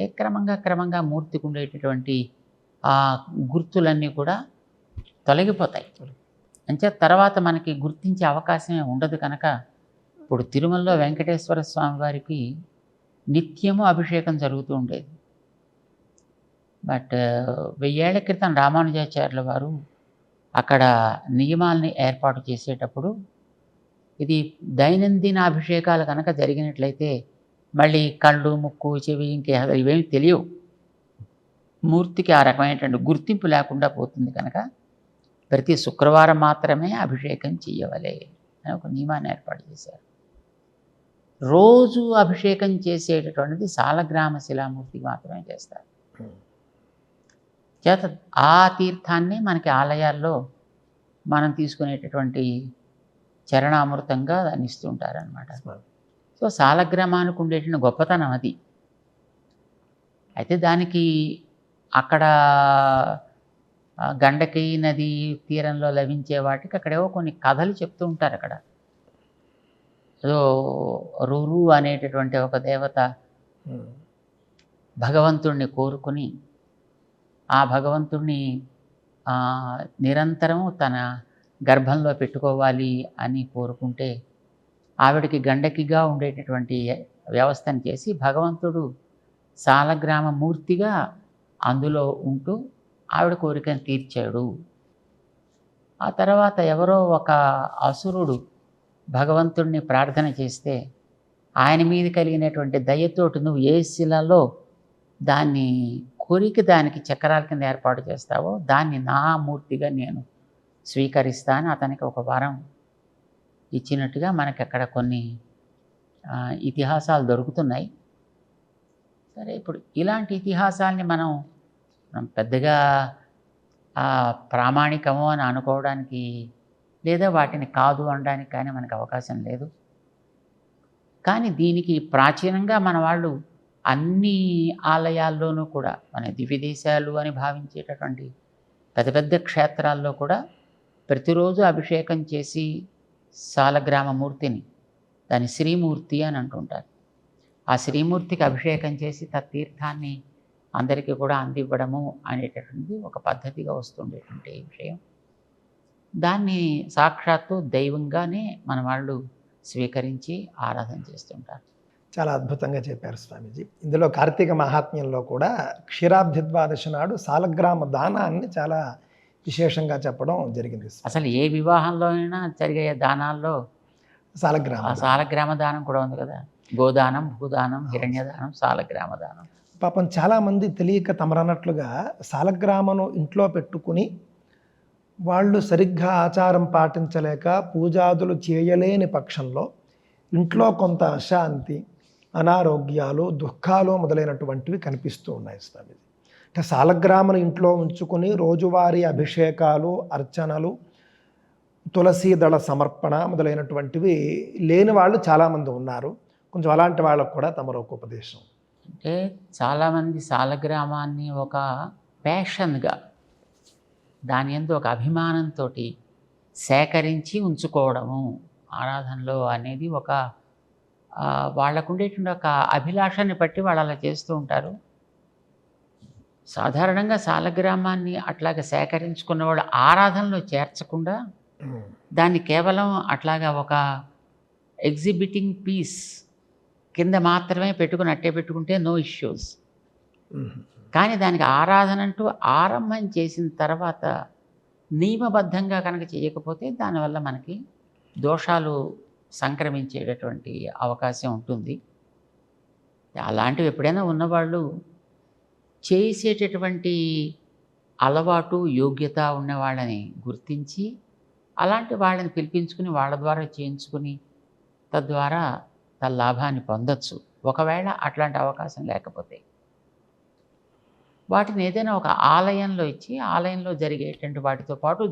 క్రమంగా మూర్తికి ఉండేటటువంటి ఆ గుర్తులన్నీ కూడా తొలగిపోతాయి. అంటే తర్వాత మనకి గుర్తించే అవకాశమే ఉండదు. కనుక ఇప్పుడు తిరుమలలో వెంకటేశ్వర స్వామి వారికి నిత్యము అభిషేకం జరుగుతూ ఉండేది. బట్ 1000 ఏళ్ల క్రితం రామానుజాచార్యుల వారు అక్కడ నియమాల్ని ఏర్పాటు చేసేటప్పుడు ఇది దైనందిన అభిషేకాలు కనుక జరిగినట్లయితే మళ్ళీ కళ్ళు, ముక్కు, చెవి ఇవేమి తెలియవు, మూర్తికి ఆ రకమైనటువంటి గుర్తింపు లేకుండా పోతుంది. కనుక ప్రతి శుక్రవారం మాత్రమే అభిషేకం చేయవలే అని ఒక నియమాన్ని ఏర్పాటు చేశారు. రోజు అభిషేకం చేసేటటువంటిది సాలగ్రామ శిలామూర్తికి మాత్రమే చేస్తారు. చేత ఆ తీర్థాన్ని మనకి ఆలయాల్లో మనం తీసుకునేటటువంటి చరణామృతంగా దాన్ని ఇస్తుంటారనమాట. సో సాలగ్రామానికి ఉండేటువంటి గొప్పతనం అది. అయితే దానికి అక్కడ గండకీ నది తీరంలో లభించే వాటికి అక్కడేవో కొన్ని కథలు చెప్తూ ఉంటారు. అక్కడ ఏదో రురు అనేటటువంటి ఒక దేవత భగవంతుణ్ణి కోరుకుని ఆ భగవంతుణ్ణి నిరంతరం తన గర్భంలో పెట్టుకోవాలి అని కోరుకుంటే ఆవిడికి గండకిగా ఉండేటటువంటి వ్యవస్థను చేసి భగవంతుడు సాలగ్రామ మూర్తిగా అందులో ఉంటూ ఆవిడ కోరికను తీర్చాడు. ఆ తర్వాత ఎవరో ఒక అసురుడు భగవంతుడిని ప్రార్థన చేస్తే ఆయన మీద కలిగినటువంటి దయతోటి నువ్వు ఏ శిలలో దాన్ని కోరిక దానికి చక్రాల కింద ఏర్పాటు చేస్తావో దాన్ని నా మూర్తిగా నేను స్వీకరిస్తాను అతనికి ఒక వరం ఇచ్చినట్టుగా మనకి అక్కడ కొన్ని ఇతిహాసాలు దొరుకుతున్నాయి. సరే, ఇప్పుడు ఇలాంటి ఇతిహాసాలని మనం పెద్దగా ప్రామాణికము అని అనుకోవడానికి లేదా వాటిని కాదు అనడానికి కానీ మనకు అవకాశం లేదు. కానీ దీనికి ప్రాచీనంగా మన వాళ్ళు అన్ని ఆలయాల్లోనూ కూడా మన దివ్యదేశాలు అని భావించేటటువంటి పెద్ద పెద్ద క్షేత్రాల్లో కూడా ప్రతిరోజు అభిషేకం చేసి సాలగ్రామ మూర్తిని దాని శ్రీమూర్తి అని అంటుంటారు. ఆ శ్రీమూర్తికి అభిషేకం చేసి తీర్థాన్ని అందరికీ కూడా అందివ్వడము అనేటటువంటి ఒక పద్ధతిగా వస్తుండేటువంటి విషయం. దాన్ని సాక్షాత్తు దైవంగానే మన వాళ్ళు స్వీకరించి ఆరాధన చేస్తుంటారు. చాలా అద్భుతంగా చెప్పారు స్వామీజీ. ఇందులో కార్తీక మహాత్మ్యంలో కూడా క్షీరాబ్ది ద్వాదశి నాడు సాలగ్రామ దానాన్ని చాలా విశేషంగా చెప్పడం జరిగింది. అసలు ఏ వివాహంలో అయినా జరిగే దానాల్లో సాలగ్రామ సాలగ్రామ దానం కూడా ఉంది కదా. గోదానం, భూదానం, హిరణ్యదానం, సాలగ్రామదానం. పాపం చాలామంది తెలియక తమరన్నట్లుగా సాలగ్రామను ఇంట్లో పెట్టుకుని వాళ్ళు సరిగ్గా ఆచారం పాటించలేక పూజాదులు చేయలేని పక్షంలో ఇంట్లో కొంత అశాంతి, అనారోగ్యాలు, దుఃఖాలు మొదలైనటువంటివి కనిపిస్తూ ఉన్నాయి స్వామీజీ. అంటే సాలగ్రామను ఇంట్లో ఉంచుకొని రోజువారీ అభిషేకాలు, అర్చనలు, తులసీ దళ సమర్పణ మొదలైనటువంటివి లేని వాళ్ళు చాలామంది ఉన్నారు. కొంచెం అలాంటి వాళ్ళకు కూడా తమరు ఒక ఉపదేశం. అంటే చాలామంది సాలగ్రామాన్ని ఒక ప్యాషన్గా, దాని యందు ఒక అభిమానంతో సేకరించి ఉంచుకోవడము ఆరాధనలో అనేది ఒక వాళ్ళకు ఉండేటువంటి ఒక అభిలాషాన్ని బట్టి వాళ్ళు అలా చేస్తూ ఉంటారు. సాధారణంగా సాలగ్రామాన్ని అట్లాగా సేకరించుకున్న వాళ్ళు ఆరాధనలో చేర్చకుండా దాన్ని కేవలం అట్లాగా ఒక ఎగ్జిబిటింగ్ పీస్ కింద మాత్రమే పెట్టుకుని అట్టే పెట్టుకుంటే నో ఇష్యూస్. కానీ దానికి ఆరాధన అంటూ ఆరంభం చేసిన తర్వాత నియమబద్ధంగా కనుక చేయకపోతే దానివల్ల మనకి దోషాలు సంక్రమించేటటువంటి అవకాశం ఉంటుంది. అలాంటివి ఎప్పుడైనా ఉన్నవాళ్ళు చేసేటటువంటి అలవాటు, యోగ్యత ఉన్నవాళ్ళని గుర్తించి అలాంటి వాళ్ళని పిలిపించుకుని వాళ్ళ ద్వారా చేయించుకుని తద్వారా తన లాభాన్ని పొందొచ్చు. ఒకవేళ అట్లాంటి అవకాశం లేకపోతే వాటిని ఏదైనా ఒక ఆలయంలో ఇచ్చి ఆలయంలో జరిగేటువంటి వాటితో పాటు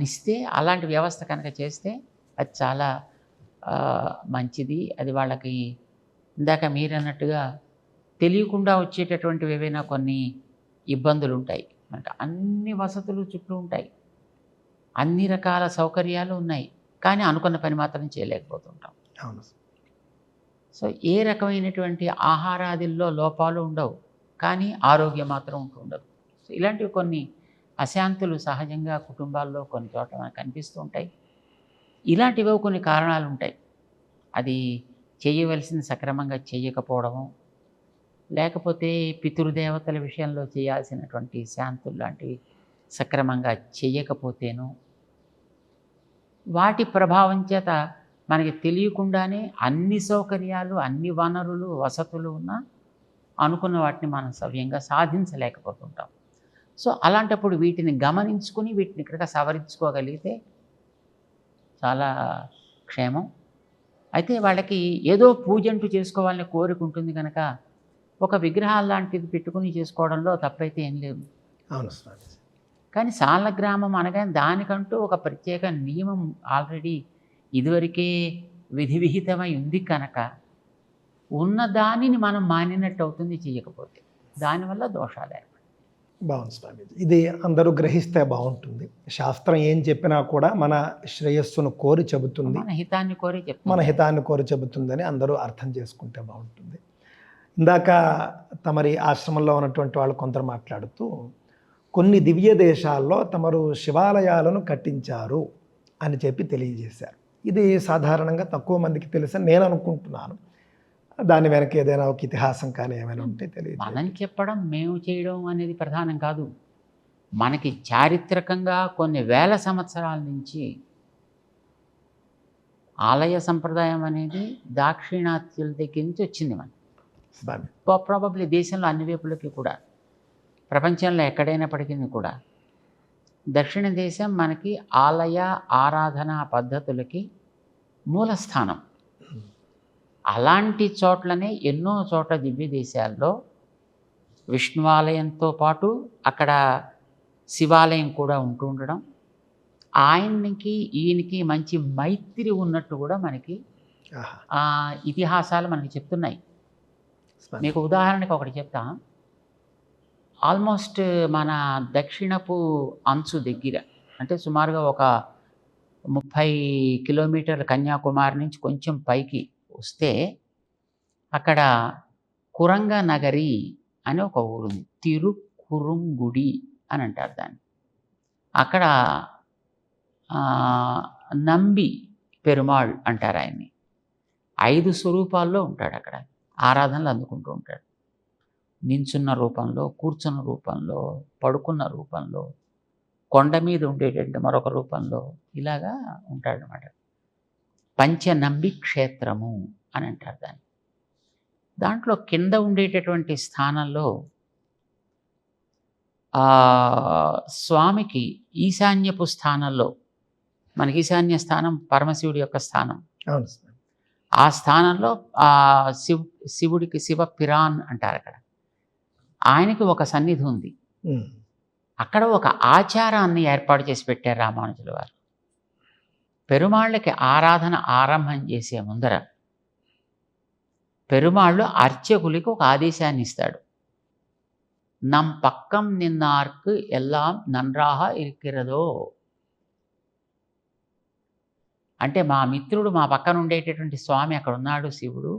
నిస్తే అలాంటి వ్యవస్థ కనుక చేస్తే అది చాలా మంచిది. అది వాళ్ళకి ఇందాక మీరన్నట్టుగా తెలియకుండా వచ్చేటటువంటివి ఏవైనా కొన్ని ఇబ్బందులు ఉంటాయి. మనకి అన్ని వసతులు చుట్టూ ఉంటాయి, అన్ని రకాల సౌకర్యాలు ఉన్నాయి, కానీ అనుకున్న పని మాత్రం చేయలేకపోతుంటాం. అవును. సో ఏ రకమైనటువంటి ఆహారాదిల్లో లోపాలు ఉండవు, కానీ ఆరోగ్యం మాత్రం ఉండదు. సో ఇలాంటివి కొన్ని అశాంతులు సహజంగా కుటుంబాల్లో కొన్ని చోట్ల మనకు కనిపిస్తూ ఉంటాయి. ఇలాంటివో కొన్ని కారణాలు ఉంటాయి. అది చేయవలసింది సక్రమంగా చేయకపోవడము, లేకపోతే పితృదేవతల విషయంలో చేయాల్సినటువంటి శాంతులు లాంటివి సక్రమంగా చేయకపోతేను, వాటి ప్రభావం చేత మనకి తెలియకుండానే అన్ని సౌకర్యాలు, అన్ని వనరులు, వసతులు ఉన్నా అనుకున్న వాటిని మనం సవ్యంగా సాధించలేకపోతుంటాం. సో అలాంటప్పుడు వీటిని గమనించుకుని వీటిని ఇక్కడ సవరించుకోగలిగితే చాలా క్షేమం. అయితే వాళ్ళకి ఏదో పూజ అంటూ చేసుకోవాలని కోరిక ఉంటుంది కనుక ఒక విగ్రహాలు లాంటిది పెట్టుకుని చేసుకోవడంలో తప్పైతే ఏం లేదు. అవును స్వామి. కానీ సాలగ్రామం అనగానే దానికంటూ ఒక ప్రత్యేక నియమం ఆల్రెడీ ఇదివరకే విధివిహితమై ఉంది కనుక ఉన్న దానిని మనం మానినట్టు అవుతుంది చేయకపోతే. దానివల్ల దోషాలు ఏర్పడతాయి. బాగుంది స్వామి. ఇది అందరూ గ్రహిస్తే బాగుంటుంది. శాస్త్రం ఏం చెప్పినా కూడా మన శ్రేయస్సును కోరి చెబుతుంది, మన హితాన్ని కోరి చెప్తుంది, మన హితాన్ని కోరి చెబుతుందని అందరూ అర్థం చేసుకుంటే బాగుంటుంది. ఇందాక తమరి ఆశ్రమంలో ఉన్నటువంటి వాళ్ళు కొందరు మాట్లాడుతూ కొన్ని దివ్య దేశాల్లో తమరు శివాలయాలను కట్టించారు అని చెప్పి తెలియజేశారు. ఇది సాధారణంగా తక్కువ మందికి తెలుసని నేను అనుకుంటున్నాను. దాని వెనక ఏదైనా ఒక ఇతిహాసం కానీ ఏమైనా ఉంటే తెలియదు. మనం చెప్పడం, మేము చేయడం అనేది ప్రధానం కాదు. మనకి చారిత్రకంగా కొన్ని వేల సంవత్సరాల నుంచి ఆలయ సంప్రదాయం అనేది దాక్షిణాత్యుల దగ్గర నుంచి వచ్చింది. మనకి ప్రాబబ్లీ దేశంలో అన్ని వైపులకి కూడా, ప్రపంచంలో ఎక్కడైనప్పటికీ కూడా దక్షిణ దేశం మనకి ఆలయ ఆరాధనా పద్ధతులకి మూలస్థానం. అలాంటి చోట్లనే ఎన్నో చోట్ల దివ్య దేశాల్లో విష్ణువాలయంతో పాటు అక్కడ శివాలయం కూడా ఉండడం, ఆయనకి ఈయనకి మంచి మైత్రి ఉన్నట్టు కూడా మనకి ఇతిహాసాలు మనకి చెప్తున్నాయి. మీకు ఉదాహరణకు ఒకటి చెప్తా. ఆల్మోస్ట్ మన దక్షిణపు అంచు దగ్గర, అంటే సుమారుగా ఒక 30 కిలోమీటర్ల కన్యాకుమారి నుంచి కొంచెం పైకి వస్తే అక్కడ కురంగ నగరి అని ఒక ఊరుంది. తిరుకురుంగుడి అని అంటారు దాన్ని. అక్కడ నంబి పెరుమాళ్ అంటారు ఆయన్ని. 5 స్వరూపాల్లో ఉంటాడు అక్కడ. ఆరాధనలు అందుకుంటూ ఉంటాడు. నించున్న రూపంలో, కూర్చున్న రూపంలో, పడుకున్న రూపంలో, కొండ మీద ఉండేటటువంటి మరొక రూపంలో ఇలాగా ఉంటాడనమాట. పంచనంబి క్షేత్రము అని అంటారు దాన్ని. దాంట్లో కింద ఉండేటటువంటి స్థానంలో స్వామికి ఈశాన్యపు స్థానంలో, మనకి ఈశాన్య స్థానం పరమశివుడి యొక్క స్థానం. అవును స్వామి. ఆ స్థానంలో శివుడికి శివ పిరాన్ అంటారు అక్కడ. ఆయనకి ఒక సన్నిధి ఉంది. అక్కడ ఒక ఆచారాన్ని ఏర్పాటు చేసి పెట్టారు రామానుజుల వారు. పెరుమాళ్ళకి ఆరాధన ఆరంభం చేసే ముందర పెరుమాళ్ళు అర్చకులకి ఒక ఆదేశాన్ని ఇస్తాడు. నమ్ పక్కం నిన్నార్కు ఎల్లాం నన్రాహ ఇరికిరదో, అంటే మా మిత్రుడు మా పక్కన ఉండేటటువంటి స్వామి అక్కడ ఉన్నాడు శివుడు,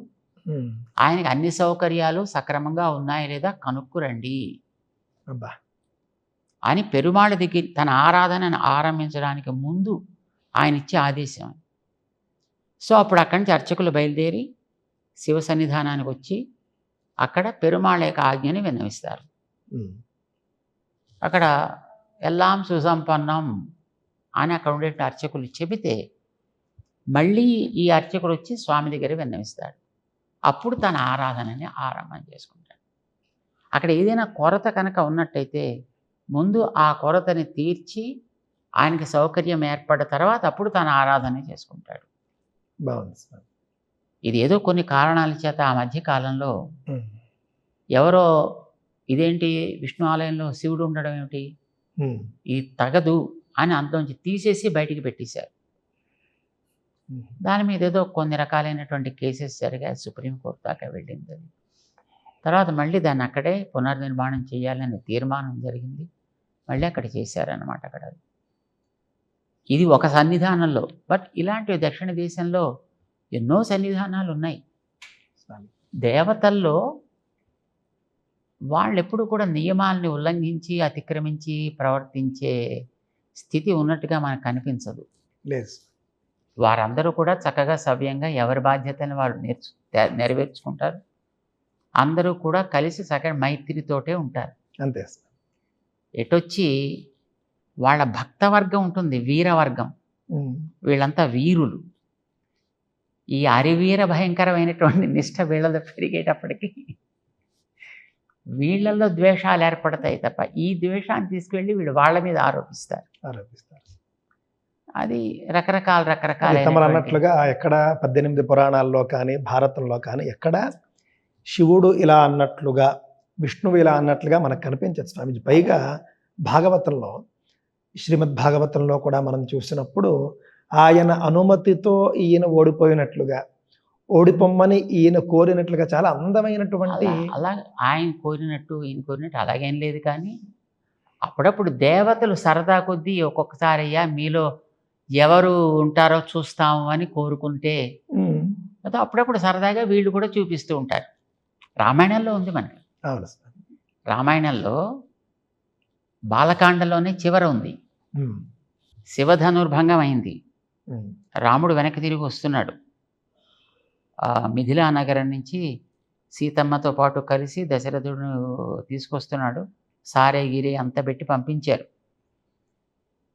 ఆయనకి అన్ని సౌకర్యాలు సక్రమంగా ఉన్నాయా లేదా కనుక్కురండి అని పెరుమాళ్ళ దగ్గర తన ఆరాధనను ఆరంభించడానికి ముందు ఆయన ఇచ్చే ఆదేశం. సో అప్పుడు అక్కడి నుంచి అర్చకులు బయలుదేరి శివ సన్నిధానానికి వచ్చి అక్కడ పెరుమాళ్ళ యొక్క ఆజ్ఞని విన్నవిస్తారు. అక్కడ ఎల్లాం సుసంపన్నం అని అక్కడ ఉండే అర్చకులు చెబితే మళ్ళీ ఈ అర్చకుడు వచ్చి స్వామి దగ్గర విన్నవిస్తాడు. అప్పుడు తన ఆరాధనని ఆరంభం చేసుకుంటాడు. అక్కడ ఏదైనా కొరత కనుక ఉన్నట్టయితే ముందు ఆ కొరతని తీర్చి ఆయనకి సౌకర్యం ఏర్పడిన తర్వాత అప్పుడు తన ఆరాధన చేసుకుంటాడు. బాగుంది సార్. ఇది ఏదో కొన్ని కారణాల చేత ఆ మధ్య కాలంలో ఎవరో ఇదేంటి విష్ణు ఆలయంలో శివుడు ఉండడం ఏమిటి, ఇది తగదు అని అందులోంచి తీసేసి బయటికి పెట్టేశారు. దాని మీద ఏదో కొన్ని రకాలైనటువంటి కేసెస్ జరిగాయి, సుప్రీంకోర్టు దాకా వెళ్ళింది. తర్వాత మళ్ళీ దాన్ని అక్కడే పునర్నిర్మాణం చేయాలనే తీర్మానం జరిగింది. మళ్ళీ అక్కడ చేశారన్నమాట. అక్కడ ఇది ఒక సన్నిధానంలో. బట్ ఇలాంటి దక్షిణ దేశంలో ఎన్నో సన్నిధానాలు ఉన్నాయి. దేవతల్లో వాళ్ళు ఎప్పుడు కూడా నియమాలని ఉల్లంఘించి అతిక్రమించి ప్రవర్తించే స్థితి ఉన్నట్టుగా మనకు కనిపించదు. లేదు. వారందరూ కూడా చక్కగా సవ్యంగా ఎవరి బాధ్యతని వాళ్ళు నెరవేర్చుకుంటారు. అందరూ కూడా కలిసి చక్కగా మైత్రితోటే ఉంటారు. అంతే. ఎటొచ్చి వాళ్ళ భక్తవర్గం ఉంటుంది, వీరవర్గం. వీళ్ళంతా వీరులు. ఈ అరివీర భయంకరమైనటువంటి నిష్ఠ వీళ్ళలో పెరిగేటప్పటికీ వీళ్ళల్లో ద్వేషాలు ఏర్పడతాయి తప్ప ఈ ద్వేషాన్ని తీసుకువెళ్ళి వీళ్ళు వాళ్ళ మీద ఆరోపిస్తారు. అది రకరకాల అన్నట్లుగా ఎక్కడ 18 పురాణాల్లో కానీ భారతంలో కానీ ఎక్కడ శివుడు ఇలా అన్నట్లుగా విష్ణువు ఇలా అన్నట్లుగా మనకు కనిపించదు స్వామిజీ. పైగా భాగవతంలో, శ్రీమద్ భాగవతంలో కూడా మనం చూసినప్పుడు ఆయన అనుమతితో ఈయన ఓడిపోయినట్లుగా, ఓడిపోమ్మని ఈయన కోరినట్లుగా చాలా అందమైనటువంటి, అలా ఆయన కోరినట్టు ఈయన కోరినట్టు అలాగేం లేదు. కానీ అప్పుడప్పుడు దేవతలు సరదా కొద్దీ ఒక్కొక్కసారి అయ్యా మీలో ఎవరు ఉంటారో చూస్తాము అని కోరుకుంటే అప్పుడప్పుడు సరదాగా వీళ్ళు కూడా చూపిస్తూ ఉంటారు. రామాయణంలో ఉంది మనకి. రామాయణంలో బాలకాండలోనే చివర ఉంది. శివధనుర్భంగం అయింది. రాముడు వెనక్కి తిరిగి వస్తున్నాడు. మిథిలా నగరం నుంచి సీతమ్మతో పాటు కలిసి దశరథుడు తీసుకొస్తున్నాడు. సారే గిరి అంత పెట్టి పంపించారు.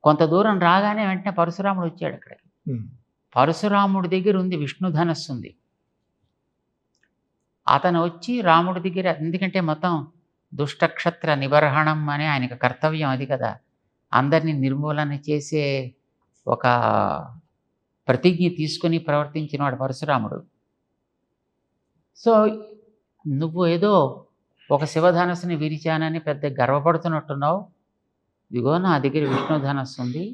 కొంత దూరం రాగానే వెంటనే పరశురాముడు వచ్చాడు అక్కడికి. పరశురాముడి దగ్గర ఉంది విష్ణు ధనస్సు ఉంది. అతను వచ్చి రాముడి దగ్గర, ఎందుకంటే మొత్తం దుష్టక్షత్ర నిబర్హణం అని ఆయనకు కర్తవ్యం అది కదా, అందరినీ నిర్మూలన చేసే ఒక ప్రతిజ్ఞ తీసుకుని ప్రవర్తించినవాడు పరశురాముడు. సో నువ్వు ఏదో ఒక శివధనస్సుని విరిచానని పెద్ద గర్వపడుతున్నట్టున్నావు. ఇదిగో నా దగ్గర విష్ణు ధనస్సు ఉంది,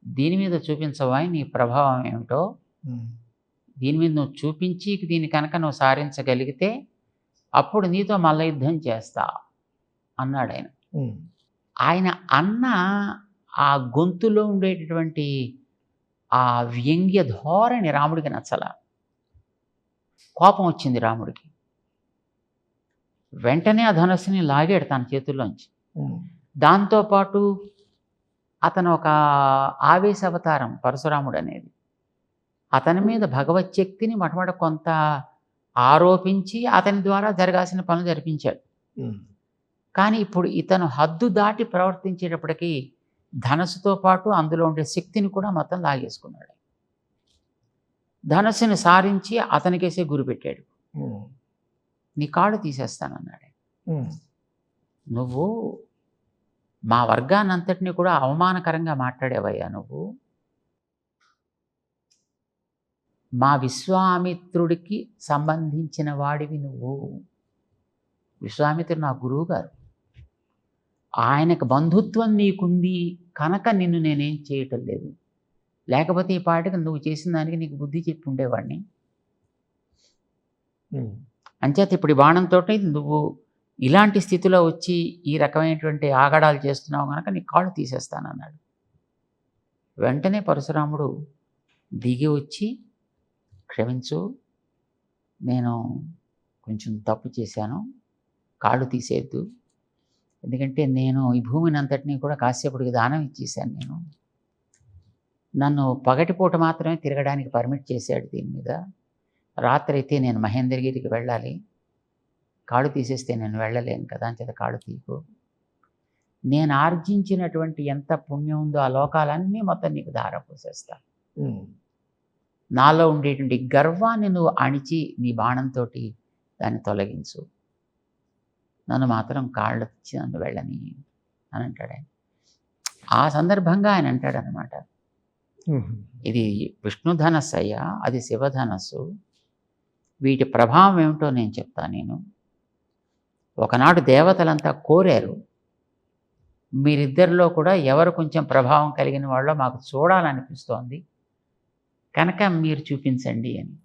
దీని మీద చూపించవా నీ ప్రభావం ఏమిటో, దీని మీద నువ్వు చూపించి దీన్ని కనుక నువ్వు సారించగలిగితే అప్పుడు నీతో మల్ల యుద్ధం చేస్తా అన్నాడు ఆయన. ఆయన అన్న ఆ గొంతులో ఉండేటటువంటి ఆ వ్యంగ్య ధోరణి రాముడికి నచ్చల. కోపం వచ్చింది రాముడికి. వెంటనే ఆ ధనస్సుని లాగాడు తన చేతుల్లోంచి. దాంతోపాటు అతను ఒక ఆవేశ అవతారం పరశురాముడు అనేది. అతని మీద భగవచ్చక్తిని మొట్టమొదట కొంత ఆరోపించి అతని ద్వారా జరగాల్సిన పనులు జరిపించాడు. కానీ ఇప్పుడు ఇతను హద్దు దాటి ప్రవర్తించేటప్పటికీ ధనస్సుతో పాటు అందులో ఉండే శక్తిని కూడా మొత్తం లాగేసుకున్నాడు. ధనస్సుని సారించి అతనికేసే గురి పెట్టాడు. ఉమ్, నీ కాళ్ళు తీసేస్తానన్నాడు. ఉమ్, నువ్వు మా వర్గాన్నంతటినీ కూడా అవమానకరంగా మాట్లాడేవయ్యా నువ్వు. మా విశ్వామిత్రుడికి సంబంధించిన వాడివి నువ్వు. విశ్వామిత్రుడు నా గురువు గారు. ఆయనకు బంధుత్వం నీకుంది కనుక నిన్ను నేనేం చేయటం లేదు. లేకపోతే ఈ పాటికి నువ్వు చేసిన దానికి నీకు బుద్ధి చెప్పి ఉండేవాడిని. ఉమ్, అంచేత ఇప్పుడు ఈ బాణంతో నువ్వు ఇలాంటి స్థితిలో వచ్చి ఈ రకమైనటువంటి ఆగడాలు చేస్తున్నావు కనుక నీ కాళ్ళు తీసేస్తానన్నాడు. వెంటనే పరశురాముడు దిగి వచ్చి, క్షమించు, నేను కొంచెం తప్పు చేశాను, కాళ్ళు తీసేయద్దు, ఎందుకంటే నేను ఈ భూమిని అంతటినీ కూడా కాసేపటికి దానం ఇచ్చేసాను. నన్ను పగటిపూట మాత్రమే తిరగడానికి పర్మిట్ చేశాడు దీని మీద. రాత్రి అయితే నేను మహేంద్రగిరికి వెళ్ళాలి, కాళ్ళు తీసేస్తే నేను వెళ్ళలేను కదా, అంచేత కాళ్ళు తీయకు. నేను ఆర్జించినటువంటి ఎంత పుణ్యం ఉందో ఆ లోకాలన్నీ మొత్తం నీకు ధారపోసేస్తా. ఉమ్, నాలో ఉండేటువంటి గర్వాన్ని నువ్వు అణిచి నీ బాణంతో దాన్ని తొలగించు, నన్ను మాత్రం కాళ్ళు తెచ్చి నన్ను వెళ్ళని అని అంటాడు ఆయన. ఆ సందర్భంగా ఆయన అంటాడనమాట, ఉమ్, ఇది విష్ణు ధనస్సు అయ్యా, అది శివధనస్సు, వీటి ప్రభావం ఏమిటో నేను చెప్తాను. నేను ఒకనాడు దేవతలంతా కోరారు, మీరిద్దరిలో కూడా ఎవరు కొంచెం ప్రభావం కలిగిన వాళ్ళో మాకు చూడాలనిపిస్తోంది కనుక మీరు చూపించండి అని.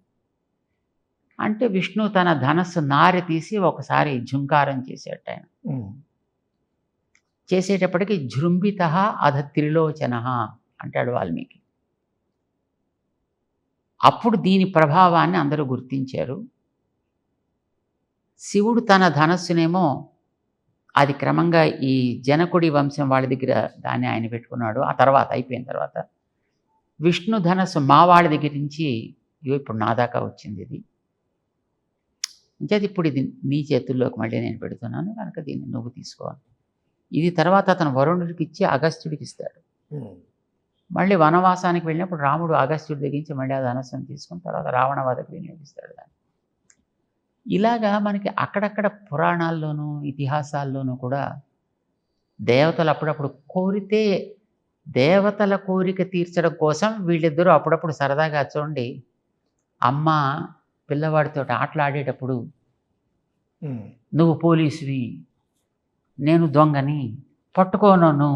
అంటే విష్ణు తన ధనస్సు నారి తీసి ఒకసారి ఝుంకారం చేసేట ఆయన. ఉమ్, చేసేటప్పటికి జృంభిత అధ త్రిలోచన అంటాడు వాల్మీకి. అప్పుడు దీని ప్రభావాన్ని అందరూ గుర్తించారు. శివుడు తన ధనస్సునేమో అది క్రమంగా ఈ జనకుడి వంశం వాళ్ళ దగ్గర దాన్ని ఆయన పెట్టుకున్నాడు. ఆ తర్వాత అయిపోయిన తర్వాత విష్ణు ధనస్సు మా వాళ్ళ దగ్గర నుంచి ఇప్పుడు నా దాకా వచ్చింది. ఇది అంటే ఇప్పుడు ఇది నీ చేతుల్లోకి మళ్ళీ నేను పెడుతున్నాను కనుక దీన్ని నువ్వు తీసుకోవాలి. ఇది తర్వాత అతను వరుణుడికి ఇచ్చి అగస్త్యుడికి ఇస్తాడు. ఉమ్, మళ్ళీ వనవాసానికి వెళ్ళినప్పుడు రాముడు అగస్త్యుడి దగ్గర నుంచి మళ్ళీ ఆ ధనస్సును తీసుకుని తర్వాత రావణవధకు వినియోగిస్తాడు దాన్ని. ఇలాగా మనకి అక్కడక్కడ పురాణాల్లోనూ ఇతిహాసాల్లోనూ కూడా దేవతలు అప్పుడప్పుడు కోరితే దేవతల కోరిక తీర్చడం కోసం వీళ్ళిద్దరూ అప్పుడప్పుడు సరదాగా చూడండి, అమ్మ పిల్లవాడితో ఆటలాడేటప్పుడు ఉమ్, నువ్వు పోలీసువి, నేను దొంగని, పట్టుకోను